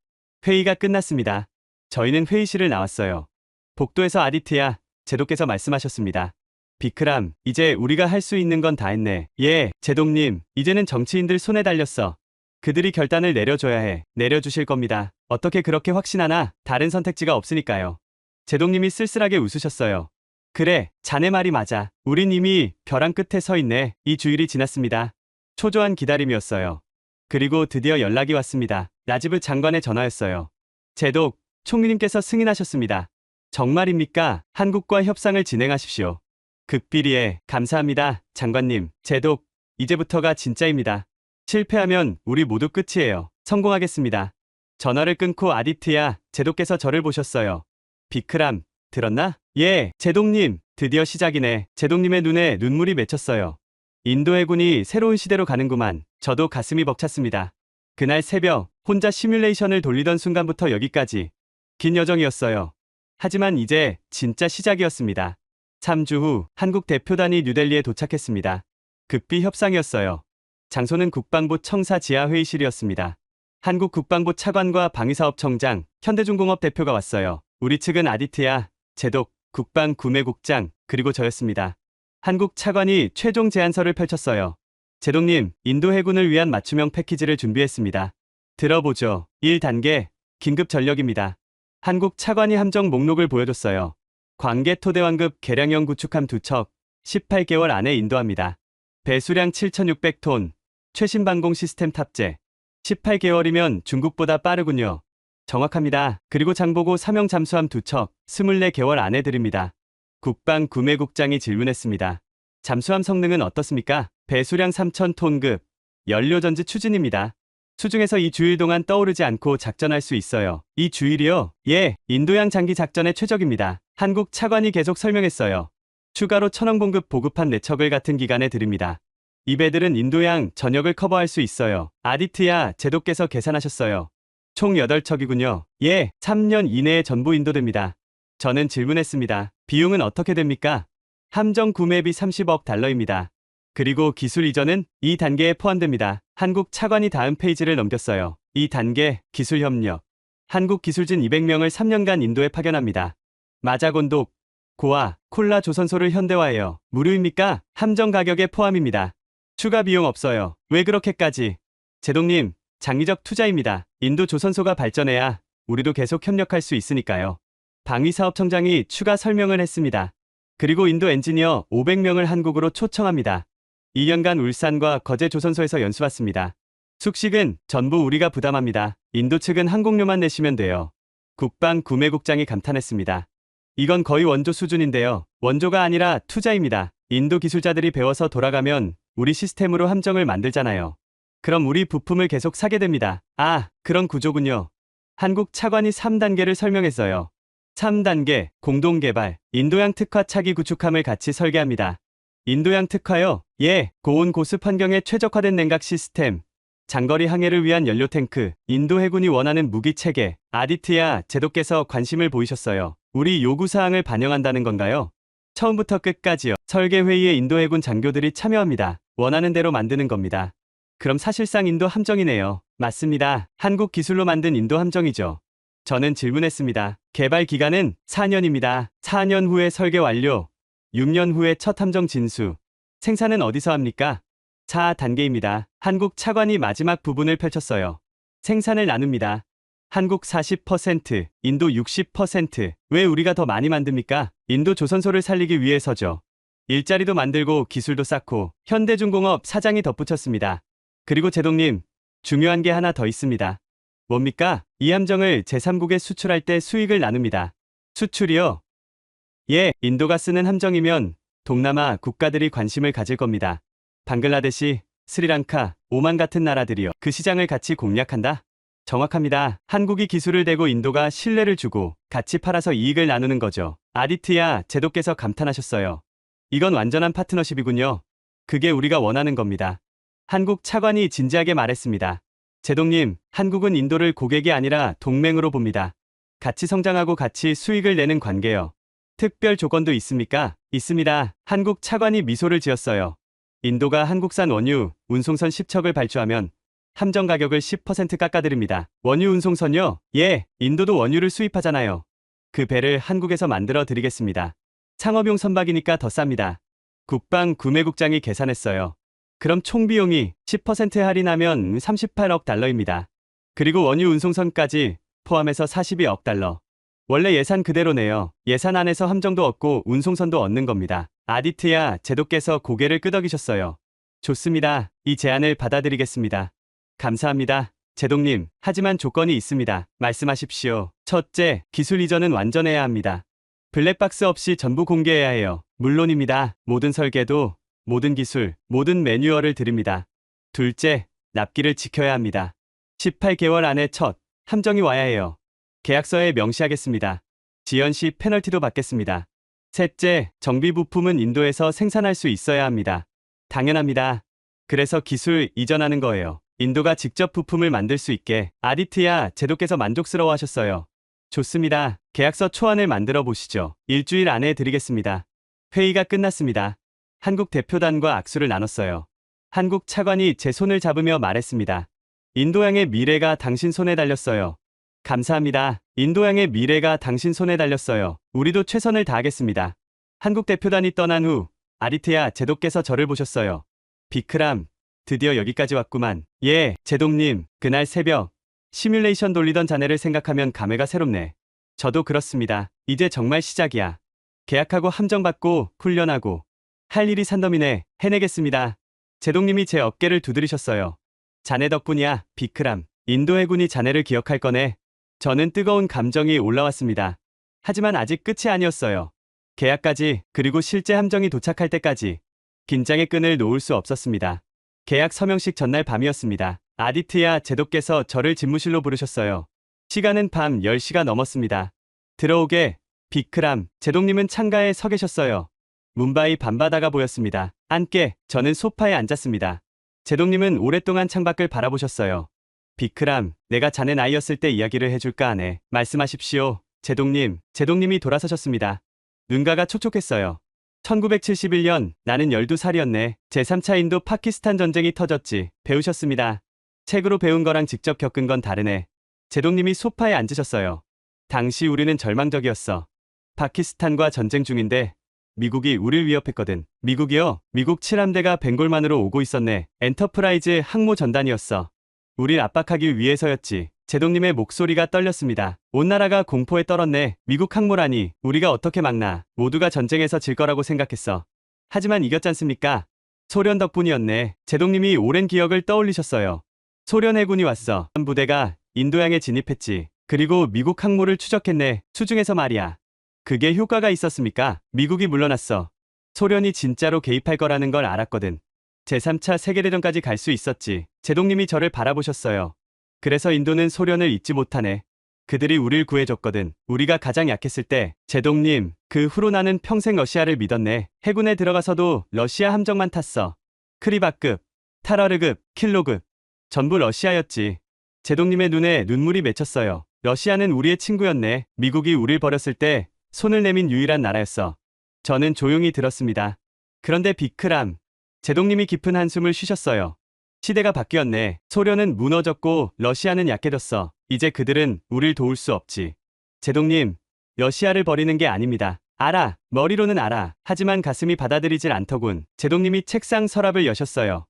회의가 끝났습니다. 저희는 회의실을 나왔어요. 복도에서 아디트야 제독께서 말씀하셨습니다. 비크람, 이제 우리가 할 수 있는 건 다 했네. 예, 제독님, 이제는 정치인들 손에 달렸어. 그들이 결단을 내려줘야 해. 내려주실 겁니다. 어떻게 그렇게 확신하나? 다른 선택지가 없으니까요. 제독님이 쓸쓸하게 웃으셨어요. 그래, 자네 말이 맞아. 우린 이미 벼랑 끝에 서 있네. 이 주일이 지났습니다. 초조한 기다림이었어요. 그리고 드디어 연락이 왔습니다. 라지브 장관의 전화였어요. 제독, 총리님께서 승인하셨습니다. 정말입니까? 한국과 협상을 진행하십시오. 극비리에 감사합니다. 장관님, 제독, 이제부터가 진짜입니다. 실패하면 우리 모두 끝이에요. 성공하겠습니다. 전화를 끊고 아디트야, 제독께서 저를 보셨어요. 비크람, 들었나? 예, 제독님, 드디어 시작이네. 제독님의 눈에 눈물이 맺혔어요. 인도 해군이 새로운 시대로 가는구만. 저도 가슴이 벅찼습니다. 그날 새벽, 혼자 시뮬레이션을 돌리던 순간부터 여기까지 긴 여정이었어요. 하지만 이제 진짜 시작이었습니다. 3주 후 한국 대표단이 뉴델리에 도착했습니다. 극비 협상이었어요. 장소는 국방부 청사 지하 회의실이었습니다. 한국 국방부 차관과 방위사업청장, 현대중공업 대표가 왔어요. 우리 측은 아디트야, 제독, 국방구매국장, 그리고 저였습니다. 한국 차관이 최종 제안서를 펼쳤어요. 제독님, 인도 해군을 위한 맞춤형 패키지를 준비했습니다. 들어보죠. 1단계, 긴급 전력입니다. 한국 차관이 함정 목록을 보여줬어요. 광개토대왕급 개량형 구축함 2척, 18개월 안에 인도합니다. 배수량 7,600톤, 최신 방공 시스템 탑재. 18개월이면 중국보다 빠르군요. 정확합니다. 그리고 장보고 사명 잠수함 2척, 24개월 안에 드립니다. 국방구매국장이 질문했습니다. 잠수함 성능은 어떻습니까? 배수량 3,000톤급, 연료전지 추진입니다. 수중에서 2주일 동안 떠오르지 않고 작전할 수 있어요. 2주일이요? 예, 인도양 장기 작전에 최적입니다. 한국 차관이 계속 설명했어요. 추가로 천왕봉급 보급한 4척을 같은 기간에 드립니다. 이 배들은 인도양 전역을 커버할 수 있어요. 아디트야, 제독께서 계산하셨어요. 총 8척이군요. 예, 3년 이내에 전부 인도됩니다. 저는 질문했습니다. 비용은 어떻게 됩니까? 함정 구매비 30억 달러입니다. 그리고 기술 이전은 2단계에 포함됩니다. 한국 차관이 다음 페이지를 넘겼어요. 2단계 기술 협력. 한국 기술진 200명을 3년간 인도에 파견합니다. 마자곤독, 고아, 콜라 조선소를 현대화해요. 무료입니까? 함정 가격에 포함입니다. 추가 비용 없어요. 왜 그렇게까지? 제독님, 장기적 투자입니다. 인도 조선소가 발전해야 우리도 계속 협력할 수 있으니까요. 방위사업청장이 추가 설명을 했습니다. 그리고 인도 엔지니어 500명을 한국으로 초청합니다. 2년간 울산과 거제 조선소에서 연수받습니다. 숙식은 전부 우리가 부담합니다. 인도 측은 항공료만 내시면 돼요. 국방구매국장이 감탄했습니다. 이건 거의 원조 수준인데요. 원조가 아니라 투자입니다. 인도 기술자들이 배워서 돌아가면 우리 시스템으로 함정을 만들잖아요. 그럼 우리 부품을 계속 사게 됩니다. 아, 그런 구조군요. 한국 차관이 3단계를 설명했어요. 3단계, 공동개발, 인도양 특화 차기 구축함을 같이 설계합니다. 인도양 특화요? 예, 고온 고습 환경에 최적화된 냉각 시스템, 장거리 항해를 위한 연료 탱크, 인도 해군이 원하는 무기 체계. 아디트야, 제독께서 관심을 보이셨어요. 우리 요구사항을 반영한다는 건가요? 처음부터 끝까지요. 설계회의에 인도 해군 장교들이 참여합니다. 원하는 대로 만드는 겁니다. 그럼 사실상 인도 함정이네요. 맞습니다. 한국 기술로 만든 인도 함정이죠. 저는 질문했습니다. 개발 기간은 4년입니다. 4년 후에 설계 완료. 6년 후에 첫 함정 진수. 생산은 어디서 합니까? 4단계입니다. 한국 차관이 마지막 부분을 펼쳤어요. 생산을 나눕니다. 한국 40%, 인도 60%. 왜 우리가 더 많이 만듭니까? 인도 조선소를 살리기 위해서죠. 일자리도 만들고 기술도 쌓고. 현대중공업 사장이 덧붙였습니다. 그리고 제독님, 중요한 게 하나 더 있습니다. 뭡니까? 이 함정을 제3국에 수출할 때 수익을 나눕니다. 수출이요? 예, 인도가 쓰는 함정이면 동남아 국가들이 관심을 가질 겁니다. 방글라데시, 스리랑카, 오만 같은 나라들이요. 그 시장을 같이 공략한다? 정확합니다. 한국이 기술을 대고 인도가 신뢰를 주고 같이 팔아서 이익을 나누는 거죠. 아디트야, 제독께서 감탄하셨어요. 이건 완전한 파트너십이군요. 그게 우리가 원하는 겁니다. 한국 차관이 진지하게 말했습니다. 제독님, 한국은 인도를 고객이 아니라 동맹으로 봅니다. 같이 성장하고 같이 수익을 내는 관계요. 특별 조건도 있습니까? 있습니다. 한국 차관이 미소를 지었어요. 인도가 한국산 원유, 운송선 10척을 발주하면 함정 가격을 10% 깎아드립니다. 원유 운송선요? 예, 인도도 원유를 수입하잖아요. 그 배를 한국에서 만들어 드리겠습니다. 상업용 선박이니까 더 쌉니다. 국방구매국장이 계산했어요. 그럼 총 비용이 10% 할인하면 38억 달러입니다. 그리고 원유 운송선까지 포함해서 42억 달러. 원래 예산 그대로네요. 예산 안에서 함정도 얻고 운송선도 얻는 겁니다. 아디트야, 제독께서 고개를 끄덕이셨어요. 좋습니다. 이 제안을 받아들이겠습니다. 감사합니다. 제동님, 하지만 조건이 있습니다. 말씀하십시오. 첫째, 기술 이전은 완전해야 합니다. 블랙박스 없이 전부 공개해야 해요. 물론입니다. 모든 설계도, 모든 기술, 모든 매뉴얼을 드립니다. 둘째, 납기를 지켜야 합니다. 18개월 안에 첫 함정이 와야 해요. 계약서에 명시하겠습니다. 지연 시 페널티도 받겠습니다. 셋째, 정비 부품은 인도에서 생산할 수 있어야 합니다. 당연합니다. 그래서 기술 이전하는 거예요. 인도가 직접 부품을 만들 수 있게 아디트야 제도께서 만족스러워 하셨어요. 좋습니다. 계약서 초안을 만들어 보시죠. 일주일 안에 드리겠습니다. 회의가 끝났습니다. 한국 대표단과 악수를 나눴어요. 한국 차관이 제 손을 잡으며 말했습니다. 인도양의 미래가 당신 손에 달렸어요. 감사합니다. 인도양의 미래가 당신 손에 달렸어요. 우리도 최선을 다하겠습니다. 한국 대표단이 떠난 후 아디트야 제도께서 저를 보셨어요. 비크람, 드디어 여기까지 왔구만. 예, 제동님, 그날 새벽 시뮬레이션 돌리던 자네를 생각하면 감회가 새롭네. 저도 그렇습니다. 이제 정말 시작이야. 계약하고 함정받고 훈련하고 할 일이 산더미네. 해내겠습니다. 제동님이 제 어깨를 두드리셨어요. 자네 덕분이야, 비크람. 인도 해군이 자네를 기억할 거네. 저는 뜨거운 감정이 올라왔습니다. 하지만 아직 끝이 아니었어요. 계약까지, 그리고 실제 함정이 도착할 때까지 긴장의 끈을 놓을 수 없었습니다. 계약 서명식 전날 밤이었습니다. 아디트야 제도께서 저를 집무실로 부르셨어요. 시간은 밤 10시가 넘었습니다. 들어오게, 비크람. 제동님은 창가에 서 계셨어요. 뭄바이 밤바다가 보였습니다. 앉게. 저는 소파에 앉았습니다. 제동님은 오랫동안 창밖을 바라보셨어요. 비크람, 내가 자네 나이였을 때 이야기를 해줄까 하네. 말씀하십시오. 제동님이 돌아서셨습니다. 눈가가 촉촉했어요. 1971년, 나는 12살이었네. 제3차 인도 파키스탄 전쟁이 터졌지. 배우셨습니다. 책으로 배운 거랑 직접 겪은 건 다르네. 제동님이 소파에 앉으셨어요. 당시 우리는 절망적이었어. 파키스탄과 전쟁 중인데 미국이 우릴 위협했거든. 미국이요? 미국 7함대가 벵골만으로 오고 있었네. 엔터프라이즈 항모 전단이었어. 우릴 압박하기 위해서였지. 제동님의 목소리가 떨렸습니다. 온 나라가 공포에 떨었네. 미국 항모라니. 우리가 어떻게 막나. 모두가 전쟁에서 질 거라고 생각했어. 하지만 이겼잖습니까? 소련 덕분이었네. 제동님이 오랜 기억을 떠올리셨어요. 소련 해군이 왔어. 한 부대가 인도양에 진입했지. 그리고 미국 항모를 추적했네. 수중에서 말이야. 그게 효과가 있었습니까? 미국이 물러났어. 소련이 진짜로 개입할 거라는 걸 알았거든. 제3차 세계대전까지 갈 수 있었지. 제동님이 저를 바라보셨어요. 그래서 인도는 소련을 잊지 못하네. 그들이 우릴 구해줬거든. 우리가 가장 약했을 때. 제동님, 그 후로 나는 평생 러시아를 믿었네. 해군에 들어가서도 러시아 함정만 탔어. 크리바급, 타러르급, 킬로급. 전부 러시아였지. 제동님의 눈에 눈물이 맺혔어요. 러시아는 우리의 친구였네. 미국이 우릴 버렸을 때 손을 내민 유일한 나라였어. 저는 조용히 들었습니다. 그런데 비크람, 제동님이 깊은 한숨을 쉬셨어요. 시대가 바뀌었네. 소련은 무너졌고 러시아는 약해졌어. 이제 그들은 우릴 도울 수 없지. 제동님, 러시아를 버리는 게 아닙니다. 알아. 머리로는 알아. 하지만 가슴이 받아들이질 않더군. 제동님이 책상 서랍을 여셨어요.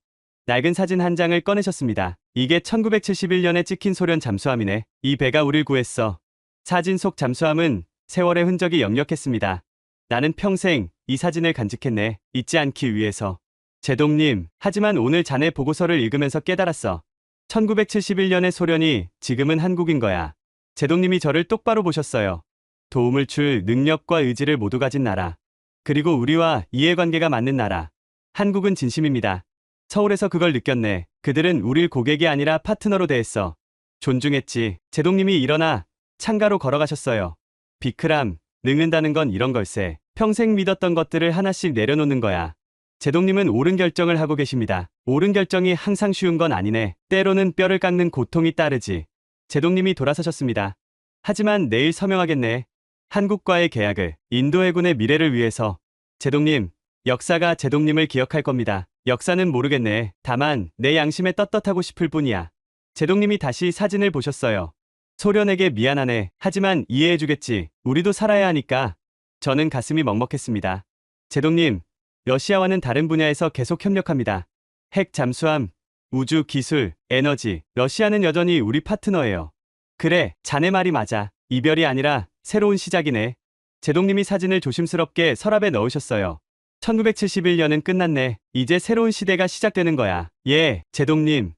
낡은 사진 한 장을 꺼내셨습니다. 이게 1971년에 찍힌 소련 잠수함이네. 이 배가 우릴 구했어. 사진 속 잠수함은 세월의 흔적이 역력했습니다. 나는 평생 이 사진을 간직했네. 잊지 않기 위해서. 제동님, 하지만 오늘 자네 보고서를 읽으면서 깨달았어. 1971년의 소련이 지금은 한국인 거야. 제동님이 저를 똑바로 보셨어요. 도움을 줄 능력과 의지를 모두 가진 나라. 그리고 우리와 이해관계가 맞는 나라. 한국은 진심입니다. 서울에서 그걸 느꼈네. 그들은 우릴 고객이 아니라 파트너로 대했어. 존중했지. 제동님이 일어나 창가로 걸어가셨어요. 비크람, 늙는다는 건 이런 걸세. 평생 믿었던 것들을 하나씩 내려놓는 거야. 제동님은 옳은 결정을 하고 계십니다. 옳은 결정이 항상 쉬운 건 아니네. 때로는 뼈를 깎는 고통이 따르지. 제동님이 돌아서셨습니다. 하지만 내일 서명하겠네. 한국과의 계약을, 인도 해군의 미래를 위해서. 제동님, 역사가 제동님을 기억할 겁니다. 역사는 모르겠네. 다만 내 양심에 떳떳하고 싶을 뿐이야. 제동님이 다시 사진을 보셨어요. 소련에게 미안하네. 하지만 이해해주겠지. 우리도 살아야 하니까. 저는 가슴이 먹먹했습니다. 제동님, 러시아와는 다른 분야에서 계속 협력합니다. 핵 잠수함, 우주 기술, 에너지. 러시아는 여전히 우리 파트너예요. 그래, 자네 말이 맞아. 이별이 아니라 새로운 시작이네. 제동님이 사진을 조심스럽게 서랍에 넣으셨어요. 1971년은 끝났네. 이제 새로운 시대가 시작되는 거야. 예, 제동님.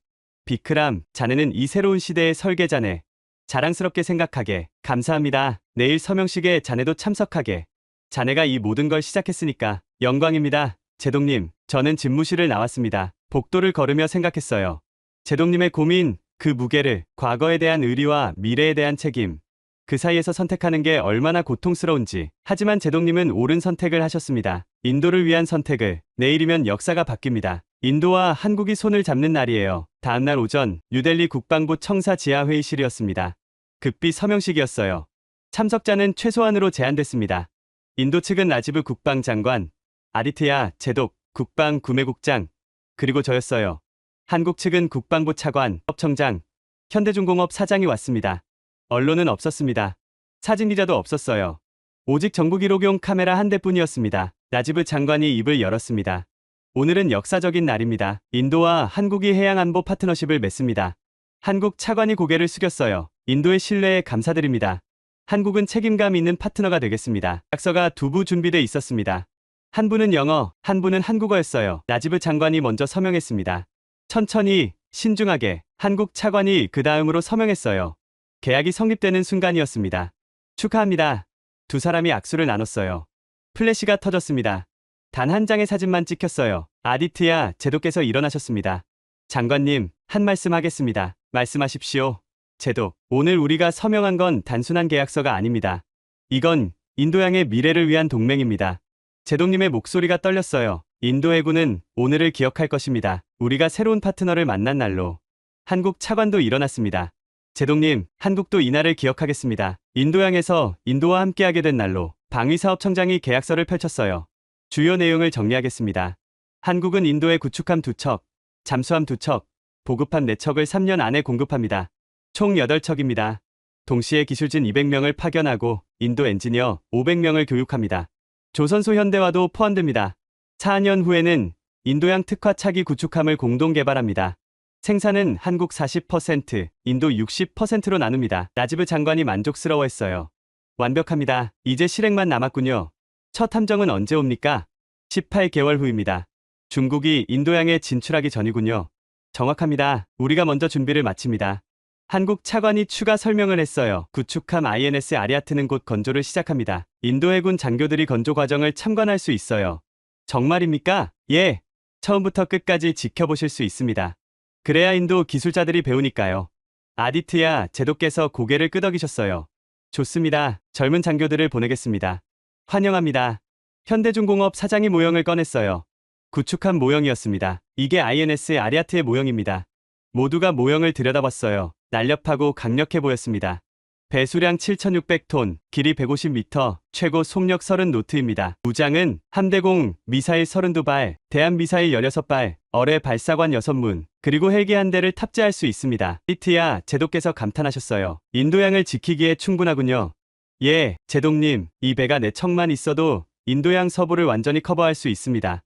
비크람, 자네는 이 새로운 시대의 설계자네. 자랑스럽게 생각하게. 감사합니다. 내일 서명식에 자네도 참석하게. 자네가 이 모든 걸 시작했으니까 영광입니다. 제동님, 저는 집무실을 나왔습니다. 복도를 걸으며 생각했어요. 제동님의 고민, 그 무게를, 과거에 대한 의리와 미래에 대한 책임, 그 사이에서 선택하는 게 얼마나 고통스러운지. 하지만 제동님은 옳은 선택을 하셨습니다. 인도를 위한 선택을. 내일이면 역사가 바뀝니다. 인도와 한국이 손을 잡는 날이에요. 다음날 오전 뉴델리 국방부 청사 지하 회의실이었습니다. 극비 서명식이었어요. 참석자는 최소한으로 제한됐습니다. 인도 측은 라지브 국방장관, 아디트야 제독 국방구매국장, 그리고 저였어요. 한국 측은 국방부 차관, 업청장, 현대중공업 사장이 왔습니다. 언론은 없었습니다. 사진기자도 없었어요. 오직 정부 기록용 카메라 한 대뿐이었습니다. 라지브 장관이 입을 열었습니다. 오늘은 역사적인 날입니다. 인도와 한국이 해양안보 파트너십을 맺습니다. 한국 차관이 고개를 숙였어요. 인도의 신뢰에 감사드립니다. 한국은 책임감 있는 파트너가 되겠습니다. 약서가 두 부 준비돼 있었습니다. 한 부는 영어, 한 부는 한국어였어요. 라지브 장관이 먼저 서명했습니다. 천천히, 신중하게. 한국 차관이 그 다음으로 서명했어요. 계약이 성립되는 순간이었습니다. 축하합니다. 두 사람이 악수를 나눴어요. 플래시가 터졌습니다. 단 한 장의 사진만 찍혔어요. 아디트야 제독께서 일어나셨습니다. 장관님, 한 말씀 하겠습니다. 말씀하십시오. 제독, 오늘 우리가 서명한 건 단순한 계약서가 아닙니다. 이건 인도양의 미래를 위한 동맹입니다. 제독님의 목소리가 떨렸어요. 인도 해군은 오늘을 기억할 것입니다. 우리가 새로운 파트너를 만난 날로. 한국 차관도 일어났습니다. 제독님, 한국도 이날을 기억하겠습니다. 인도양에서 인도와 함께하게 된 날로. 방위사업청장이 계약서를 펼쳤어요. 주요 내용을 정리하겠습니다. 한국은 인도에 구축함 2척, 잠수함 2척, 보급함 4척을 3년 안에 공급합니다. 총 8척입니다. 동시에 기술진 200명을 파견하고 인도 엔지니어 500명을 교육합니다. 조선소 현대화도 포함됩니다. 4년 후에는 인도양 특화 차기 구축함을 공동 개발합니다. 생산은 한국 40%, 인도 60%로 나눕니다. 라지브 장관이 만족스러워했어요. 완벽합니다. 이제 실행만 남았군요. 첫 함정은 언제 옵니까? 18개월 후입니다. 중국이 인도양에 진출하기 전이군요. 정확합니다. 우리가 먼저 준비를 마칩니다. 한국 차관이 추가 설명을 했어요. 구축함 INS 아리아트는 곧 건조를 시작합니다. 인도 해군 장교들이 건조 과정을 참관할 수 있어요. 정말입니까? 예. 처음부터 끝까지 지켜보실 수 있습니다. 그래야 인도 기술자들이 배우니까요. 아디트야 제독께서 고개를 끄덕이셨어요. 좋습니다. 젊은 장교들을 보내겠습니다. 환영합니다. 현대중공업 사장이 모형을 꺼냈어요. 구축함 모형이었습니다. 이게 INS 아리아트의 모형입니다. 모두가 모형을 들여다봤어요. 날렵하고 강력해 보였습니다. 배수량 7,600톤, 길이 150m, 최고 속력 30노트입니다. 무장은 함대공, 미사일 32발, 대한미사일 16발, 어뢰 발사관 6문, 그리고 헬기 한 대를 탑재할 수 있습니다. 히트야, 제독께서 감탄하셨어요. 인도양을 지키기에 충분하군요. 예, 제독님, 이 배가 4척만 있어도 인도양 서부를 완전히 커버할 수 있습니다.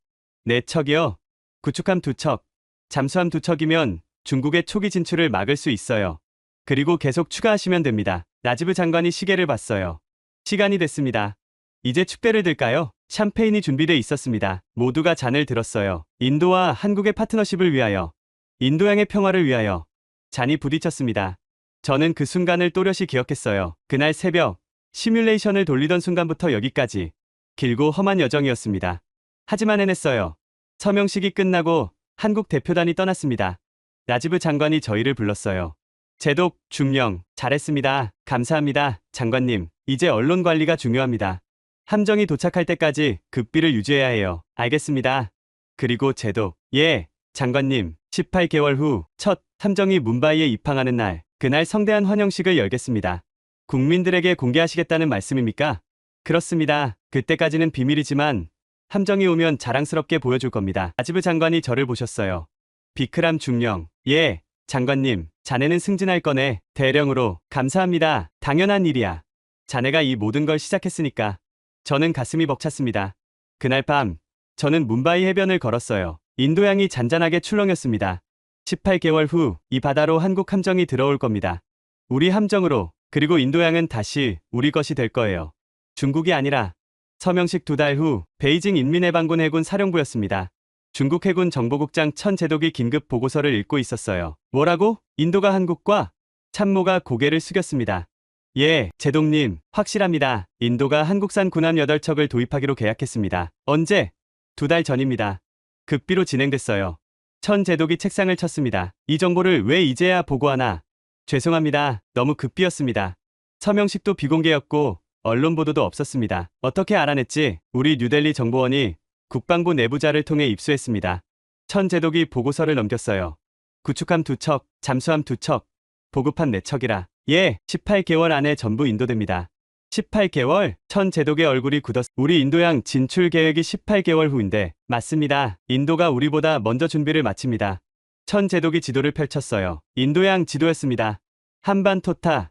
4척이요? 구축함 2척, 잠수함 2척이면 중국의 초기 진출을 막을 수 있어요. 그리고 계속 추가하시면 됩니다. 라지브 장관이 시계를 봤어요. 시간이 됐습니다. 이제 축배를 들까요? 샴페인이 준비돼 있었습니다. 모두가 잔을 들었어요. 인도와 한국의 파트너십을 위하여, 인도양의 평화를 위하여. 잔이 부딪혔습니다. 저는 그 순간을 또렷이 기억했어요. 그날 새벽, 시뮬레이션을 돌리던 순간부터 여기까지 길고 험한 여정이었습니다. 하지만 해냈어요. 서명식이 끝나고 한국 대표단이 떠났습니다. 라지브 장관이 저희를 불렀어요. 제독, 중령, 잘했습니다. 감사합니다. 장관님, 이제 언론 관리가 중요합니다. 함정이 도착할 때까지 극비를 유지해야 해요. 알겠습니다. 그리고 제독, 예, 장관님, 18개월 후 첫 함정이 뭄바이에 입항하는 날, 그날 성대한 환영식을 열겠습니다. 국민들에게 공개하시겠다는 말씀입니까? 그렇습니다. 그때까지는 비밀이지만 함정이 오면 자랑스럽게 보여줄 겁니다. 라지브 장관이 저를 보셨어요. 비크람 중령, 예, 장관님, 자네는 승진할 거네. 대령으로. 감사합니다. 당연한 일이야. 자네가 이 모든 걸 시작했으니까. 저는 가슴이 벅찼습니다. 그날 밤, 저는 뭄바이 해변을 걸었어요. 인도양이 잔잔하게 출렁였습니다. 18개월 후 이 바다로 한국 함정이 들어올 겁니다. 우리 함정으로. 그리고 인도양은 다시 우리 것이 될 거예요. 중국이 아니라. 서명식 2달 후 베이징 인민해방군 해군 사령부였습니다. 중국 해군 정보국장 천 제독이 긴급 보고서를 읽고 있었어요. 뭐라고? 인도가 한국과? 참모가 고개를 숙였습니다. 예, 제독님, 확실합니다. 인도가 한국산 군함 8척을 도입하기로 계약했습니다. 언제? 2달 전입니다. 급비로 진행됐어요. 천 제독이 책상을 쳤습니다. 이 정보를 왜 이제야 보고하나? 죄송합니다. 너무 급비였습니다. 서명식도 비공개였고 언론 보도도 없었습니다. 어떻게 알아냈지? 우리 뉴델리 정보원이 국방부 내부자를 통해 입수했습니다. 천 제독이 보고서를 넘겼어요. 구축함 2척, 잠수함 2척, 보급함 4척이라. 예, 18개월 안에 전부 인도됩니다. 18개월? 천 제독의 얼굴이 우리 인도양 진출 계획이 18개월 후인데. 맞습니다. 인도가 우리보다 먼저 준비를 마칩니다. 천 제독이 지도를 펼쳤어요. 인도양 지도였습니다. 한반 토타,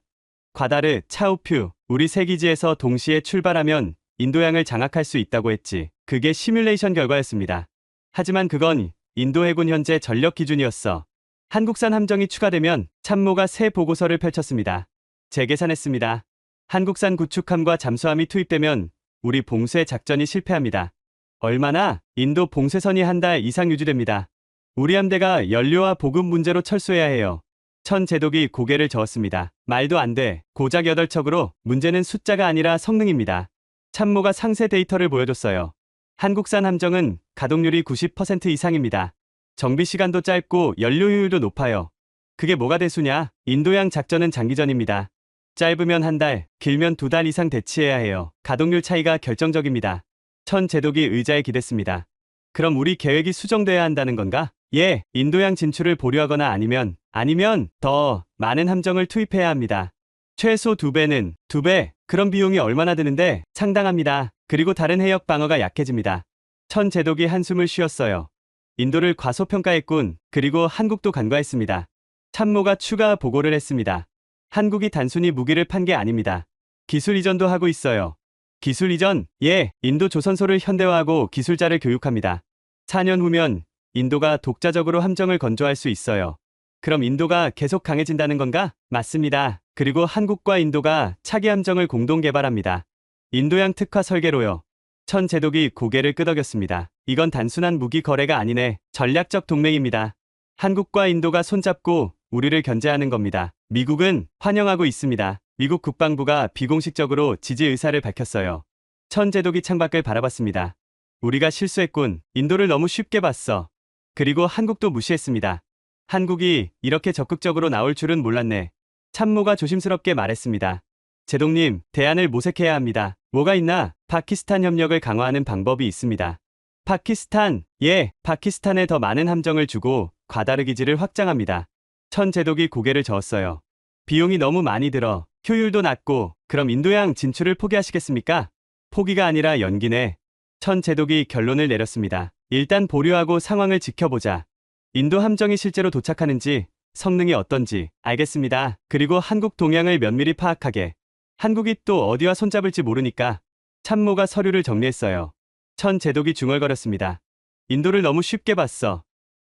과다르, 차우퓨, 우리 세 기지에서 동시에 출발하면 인도양을 장악할 수 있다고 했지. 그게 시뮬레이션 결과였습니다. 하지만 그건 인도 해군 현재 전력 기준이었어. 한국산 함정이 추가되면 참모가 새 보고서를 펼쳤습니다. 재계산했습니다. 한국산 구축함과 잠수함이 투입되면 우리 봉쇄 작전이 실패합니다. 얼마나? 인도 봉쇄선이 한 달 이상 유지됩니다. 우리 함대가 연료와 보급 문제로 철수해야 해요. 천 제독이 고개를 저었습니다. 말도 안 돼. 고작 8척으로 문제는 숫자가 아니라 성능입니다. 참모가 상세 데이터를 보여줬어요. 한국산 함정은 가동률이 90% 이상입니다. 정비 시간도 짧고 연료 효율도 높아요. 그게 뭐가 대수냐? 인도양 작전은 장기전입니다. 짧으면 한 달, 길면 2달 이상 대치해야 해요. 가동률 차이가 결정적입니다. 천 제독이 의자에 기댔습니다. 그럼 우리 계획이 수정돼야 한다는 건가? 예, 인도양 진출을 보류하거나 아니면 더 많은 함정을 투입해야 합니다. 최소 2배는 2배. 그럼 비용이 얼마나 드는데? 상당합니다. 그리고 다른 해역 방어가 약해집니다. 천 제독이 한숨을 쉬었어요. 인도를 과소평가했군. 그리고 한국도 간과했습니다. 참모가 추가 보고를 했습니다. 한국이 단순히 무기를 판 게 아닙니다. 기술 이전도 하고 있어요. 기술 이전? 예, 인도 조선소를 현대화하고 기술자를 교육합니다. 4년 후면 인도가 독자적으로 함정을 건조할 수 있어요. 그럼 인도가 계속 강해진다는 건가? 맞습니다. 그리고 한국과 인도가 차기 함정을 공동 개발합니다. 인도양 특화 설계로요. 천 제독이 고개를 끄덕였습니다. 이건 단순한 무기 거래가 아니네. 전략적 동맹입니다. 한국과 인도가 손잡고 우리를 견제하는 겁니다. 미국은 환영하고 있습니다. 미국 국방부가 비공식적으로 지지 의사를 밝혔어요. 천 제독이 창밖을 바라봤습니다. 우리가 실수했군. 인도를 너무 쉽게 봤어. 그리고 한국도 무시했습니다. 한국이 이렇게 적극적으로 나올 줄은 몰랐네. 참모가 조심스럽게 말했습니다. 제독님, 대안을 모색해야 합니다. 뭐가 있나? 파키스탄 협력을 강화하는 방법이 있습니다. 파키스탄? 예, 파키스탄에 더 많은 함정을 주고 과다르 기지를 확장합니다. 천 제독이 고개를 저었어요. 비용이 너무 많이 들어. 효율도 낮고. 그럼 인도양 진출을 포기하시겠습니까? 포기가 아니라 연기네. 천 제독이 결론을 내렸습니다. 일단 보류하고 상황을 지켜보자. 인도 함정이 실제로 도착하는지, 성능이 어떤지 알겠습니다. 그리고 한국 동향을 면밀히 파악하게. 한국이 또 어디와 손잡을지 모르니까. 참모가 서류를 정리했어요. 천 제독이 중얼거렸습니다. 인도를 너무 쉽게 봤어.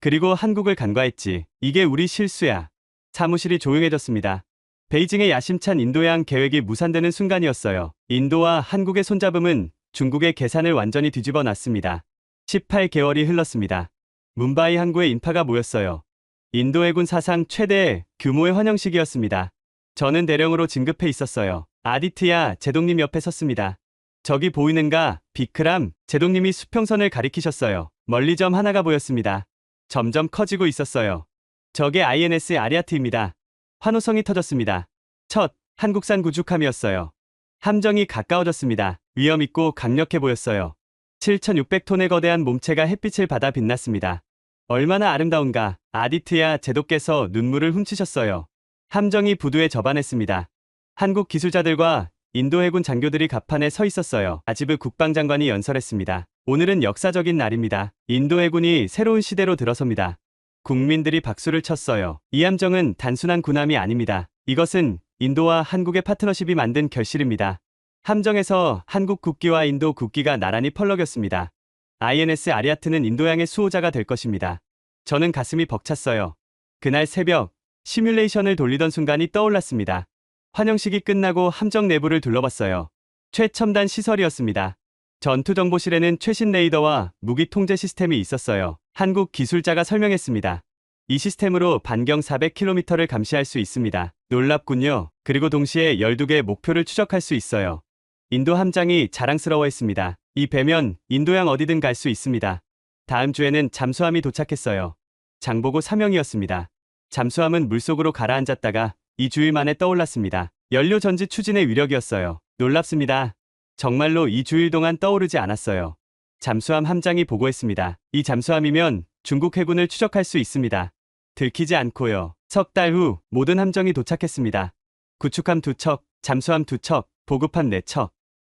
그리고 한국을 간과했지. 이게 우리 실수야. 사무실이 조용해졌습니다. 베이징의 야심찬 인도양 계획이 무산되는 순간이었어요. 인도와 한국의 손잡음은 중국의 계산을 완전히 뒤집어 놨습니다. 18개월이 흘렀습니다. 문바이 항구에 인파가 모였어요. 인도 해군 사상 최대 규모의 환영식이었습니다. 저는 대령으로 진급해 있었어요. 아디트야, 제독님 옆에 섰습니다. 저기 보이는가? 비크람, 제독님이 수평선을 가리키셨어요. 멀리 점 하나가 보였습니다. 점점 커지고 있었어요. 저게 INS 아리아트입니다. 환호성이 터졌습니다. 첫 한국산 구축함이었어요. 함정이 가까워졌습니다. 위험있고 강력해 보였어요. 7,600톤의 거대한 몸체가 햇빛을 받아 빛났습니다. 얼마나 아름다운가. 아디트야, 제독께서 눈물을 훔치셨어요. 함정이 부두에 접안했습니다. 한국 기술자들과 인도 해군 장교들이 갑판에 서 있었어요. 아지브 국방장관이 연설했습니다. 오늘은 역사적인 날입니다. 인도 해군이 새로운 시대로 들어섭니다. 국민들이 박수를 쳤어요. 이 함정은 단순한 군함이 아닙니다. 이것은 인도와 한국의 파트너십이 만든 결실입니다. 함정에서 한국 국기와 인도 국기가 나란히 펄럭였습니다. INS 아리아트는 인도양의 수호자가 될 것입니다. 저는 가슴이 벅찼어요. 그날 새벽, 시뮬레이션을 돌리던 순간이 떠올랐습니다. 환영식이 끝나고 함정 내부를 둘러봤어요. 최첨단 시설이었습니다. 전투정보실에는 최신 레이더와 무기 통제 시스템이 있었어요. 한국 기술자가 설명했습니다. 이 시스템으로 반경 400km를 감시할 수 있습니다. 놀랍군요. 그리고 동시에 12개 목표를 추적할 수 있어요. 인도 함장이 자랑스러워했습니다. 이 배면 인도양 어디든 갈 수 있습니다. 다음 주에는 잠수함이 도착했어요. 장보고 사명이었습니다. 잠수함은 물속으로 가라앉았다가 2주일 만에 떠올랐습니다. 연료 전지 추진의 위력이었어요. 놀랍습니다. 정말로 2주일 동안 떠오르지 않았어요. 잠수함 함장이 보고했습니다. 이 잠수함이면 중국 해군을 추적할 수 있습니다. 들키지 않고요. 석 달 후 모든 함정이 도착했습니다. 구축함 2척, 잠수함 2척, 보급함 4척.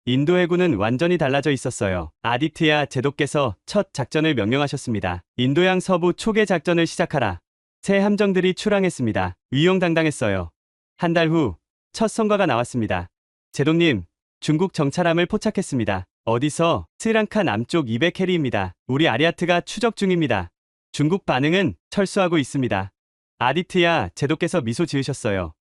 인도 해군은 완전히 달라져 있었어요. 아디트야 제도께서 첫 작전을 명령하셨습니다. 인도양 서부 초계 작전을 시작하라. 새 함정들이 출항했습니다. 위용당당했어요. 한 달 후 첫 성과가 나왔습니다. 제동님, 중국 정찰함을 포착했습니다. 어디서? 스리랑카 남쪽 200캐리입니다. 우리 아리아트가 추적 중입니다. 중국 반응은 철수하고 있습니다. 아디트야 제도께서 미소 지으셨어요.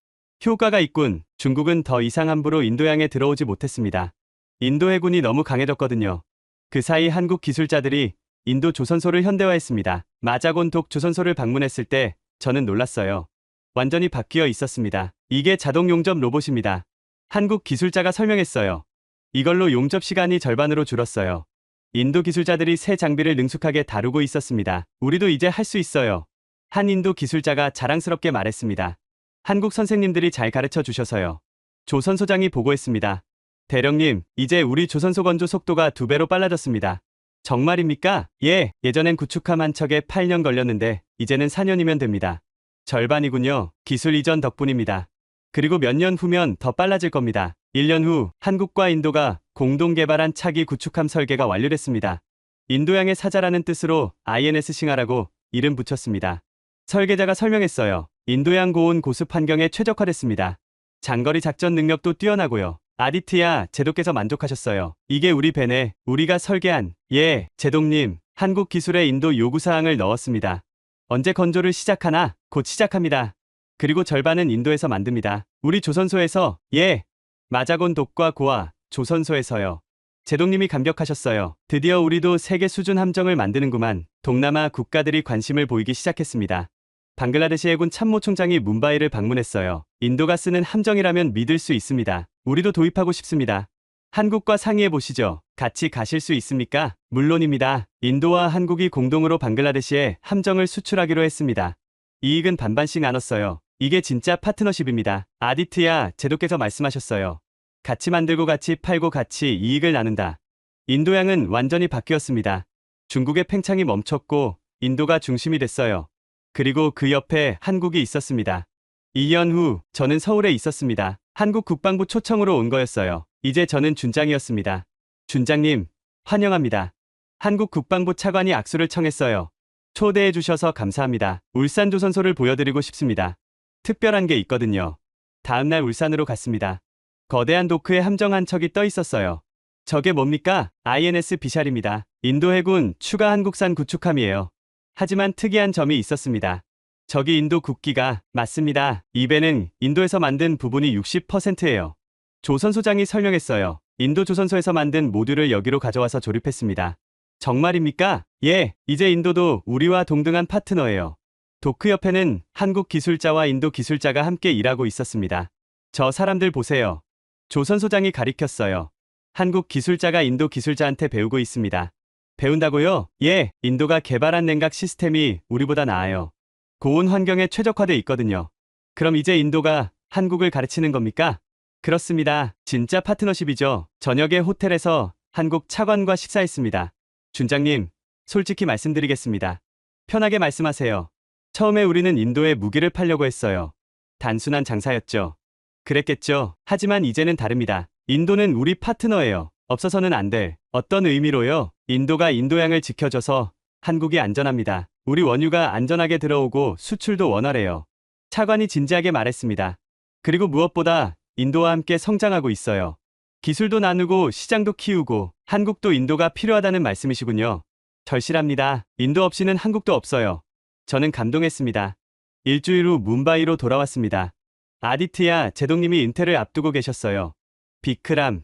효과가 있군. 중국은 더 이상 함부로 인도양에 들어오지 못했습니다. 인도 해군이 너무 강해졌거든요. 그 사이 한국 기술자들이 인도 조선소를 현대화했습니다. 마자곤독 조선소를 방문했을 때 저는 놀랐어요. 완전히 바뀌어 있었습니다. 이게 자동 용접 로봇입니다. 한국 기술자가 설명했어요. 이걸로 용접 시간이 절반으로 줄었어요. 인도 기술자들이 새 장비를 능숙하게 다루고 있었습니다. 우리도 이제 할 수 있어요. 한 인도 기술자가 자랑스럽게 말했습니다. 한국 선생님들이 잘 가르쳐 주셔서요. 조선소장이 보고했습니다. 대령님, 이제 우리 조선소 건조 속도가 2배로 빨라졌습니다. 정말입니까? 예, 예전엔 구축함 한 척에 8년 걸렸는데 이제는 4년이면 됩니다. 절반이군요. 기술 이전 덕분입니다. 그리고 몇 년 후면 더 빨라질 겁니다. 1년 후 한국과 인도가 공동 개발한 차기 구축함 설계가 완료됐습니다. 인도양의 사자라는 뜻으로 INS 싱하라고 이름 붙였습니다. 설계자가 설명했어요. 인도양 고온 고습 환경에 최적화됐습니다. 장거리 작전 능력도 뛰어나고요. 아디트야 제도께서 만족하셨어요. 이게 우리 배네. 우리가 설계한. 예, 제동님. 한국 기술에 인도 요구사항을 넣었습니다. 언제 건조를 시작하나? 곧 시작합니다. 그리고 절반은 인도에서 만듭니다. 우리 조선소에서. 예. 마자곤 독과 고아 조선소에서요. 제동님이 감격하셨어요. 드디어 우리도 세계 수준 함정을 만드는구만. 동남아 국가들이 관심을 보이기 시작했습니다. 방글라데시 해군 참모총장이 뭄바이를 방문했어요. 인도가 쓰는 함정이라면 믿을 수 있습니다. 우리도 도입하고 싶습니다. 한국과 상의해 보시죠. 같이 가실 수 있습니까? 물론입니다. 인도와 한국이 공동으로 방글라데시에 함정을 수출하기로 했습니다. 이익은 반반씩 나눴어요. 이게 진짜 파트너십입니다. 아디트야 제도께서 말씀하셨어요. 같이 만들고 같이 팔고 같이 이익을 나눈다. 인도양은 완전히 바뀌었습니다. 중국의 팽창이 멈췄고 인도가 중심이 됐어요. 그리고 그 옆에 한국이 있었습니다. 2년 후 저는 서울에 있었습니다. 한국 국방부 초청으로 온 거였어요. 이제 저는 준장이었습니다. 준장님, 환영합니다. 한국 국방부 차관이 악수를 청했어요. 초대해 주셔서 감사합니다. 울산 조선소를 보여드리고 싶습니다. 특별한 게 있거든요. 다음날 울산으로 갔습니다. 거대한 도크에 함정 한 척이 떠 있었어요. 저게 뭡니까? INS 비샬입니다. 인도 해군 추가 한국산 구축함이에요. 하지만 특이한 점이 있었습니다. 저기 인도 국기가 맞습니다. 이 배는 인도에서 만든 부분이 60%예요. 조선소장이 설명했어요. 인도 조선소에서 만든 모듈을 여기로 가져와서 조립했습니다. 정말입니까? 예, 이제 인도도 우리와 동등한 파트너예요. 도크 옆에는 한국 기술자와 인도 기술자가 함께 일하고 있었습니다. 저 사람들 보세요. 조선소장이 가리켰어요. 한국 기술자가 인도 기술자한테 배우고 있습니다. 배운다고요? 예, 인도가 개발한 냉각 시스템이 우리보다 나아요. 고온 환경에 최적화돼 있거든요. 그럼 이제 인도가 한국을 가르치는 겁니까? 그렇습니다. 진짜 파트너십이죠. 저녁에 호텔에서 한국 차관과 식사했습니다. 준장님, 솔직히 말씀드리겠습니다. 편하게 말씀하세요. 처음에 우리는 인도에 무기를 팔려고 했어요. 단순한 장사였죠. 그랬겠죠. 하지만 이제는 다릅니다. 인도는 우리 파트너예요. 없어서는 안 될. 어떤 의미로요? 인도가 인도양을 지켜줘서 한국이 안전합니다. 우리 원유가 안전하게 들어오고 수출도 원활해요. 차관이 진지하게 말했습니다. 그리고 무엇보다 인도와 함께 성장하고 있어요. 기술도 나누고 시장도 키우고 한국도 인도가 필요하다는 말씀이시군요. 절실합니다. 인도 없이는 한국도 없어요. 저는 감동했습니다. 일주일 후 뭄바이로 돌아왔습니다. 아디트야 제동님이 은퇴를 앞두고 계셨어요. 비크람,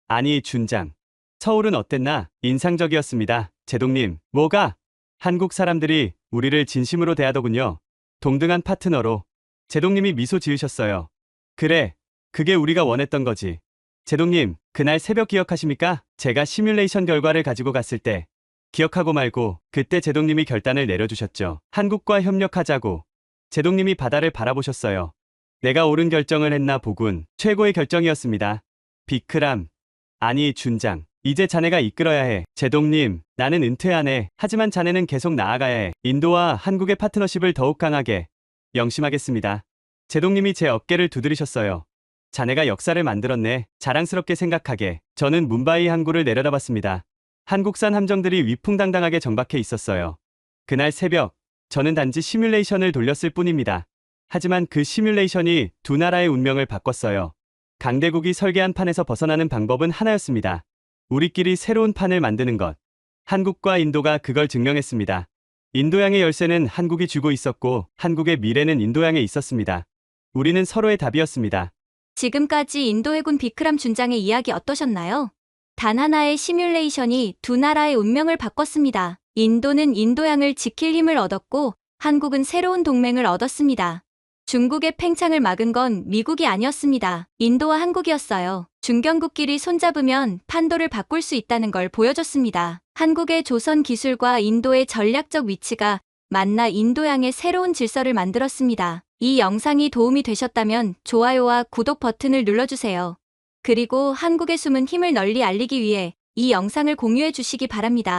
아니 준장. 서울은 어땠나? 인상적이었습니다. 제동님, 뭐가? 한국 사람들이 우리를 진심으로 대하더군요. 동등한 파트너로. 제동님이 미소 지으셨어요. 그래, 그게 우리가 원했던 거지. 제동님, 그날 새벽 기억하십니까? 제가 시뮬레이션 결과를 가지고 갔을 때. 기억하고 말고 그때 제동님이 결단을 내려주셨죠. 한국과 협력하자고. 제동님이 바다를 바라보셨어요. 내가 옳은 결정을 했나 보군. 최고의 결정이었습니다. 비크람. 아니, 준장. 이제 자네가 이끌어야 해. 제동님, 나는 은퇴하네. 하지만 자네는 계속 나아가야 해. 인도와 한국의 파트너십을 더욱 강하게. 명심하겠습니다. 제동님이 제 어깨를 두드리셨어요. 자네가 역사를 만들었네. 자랑스럽게 생각하게. 저는 뭄바이 항구를 내려다봤습니다. 한국산 함정들이 위풍당당하게 정박해 있었어요. 그날 새벽, 저는 단지 시뮬레이션을 돌렸을 뿐입니다. 하지만 그 시뮬레이션이 두 나라의 운명을 바꿨어요. 강대국이 설계한 판에서 벗어나는 방법은 하나였습니다. 우리끼리 새로운 판을 만드는 것. 한국과 인도가 그걸 증명했습니다. 인도양의 열쇠는 한국이 쥐고 있었고 한국의 미래는 인도양에 있었습니다. 우리는 서로의 답이었습니다. 지금까지 인도 해군 비크람 준장의 이야기 어떠셨나요? 단 하나의 시뮬레이션이 두 나라의 운명을 바꿨습니다. 인도는 인도양을 지킬 힘을 얻었고 한국은 새로운 동맹을 얻었습니다. 중국의 팽창을 막은 건 미국이 아니었습니다. 인도와 한국이었어요. 중견국끼리 손잡으면 판도를 바꿀 수 있다는 걸 보여줬습니다. 한국의 조선 기술과 인도의 전략적 위치가 만나 인도양의 새로운 질서를 만들었습니다. 이 영상이 도움이 되셨다면 좋아요와 구독 버튼을 눌러주세요. 그리고 한국의 숨은 힘을 널리 알리기 위해 이 영상을 공유해 주시기 바랍니다.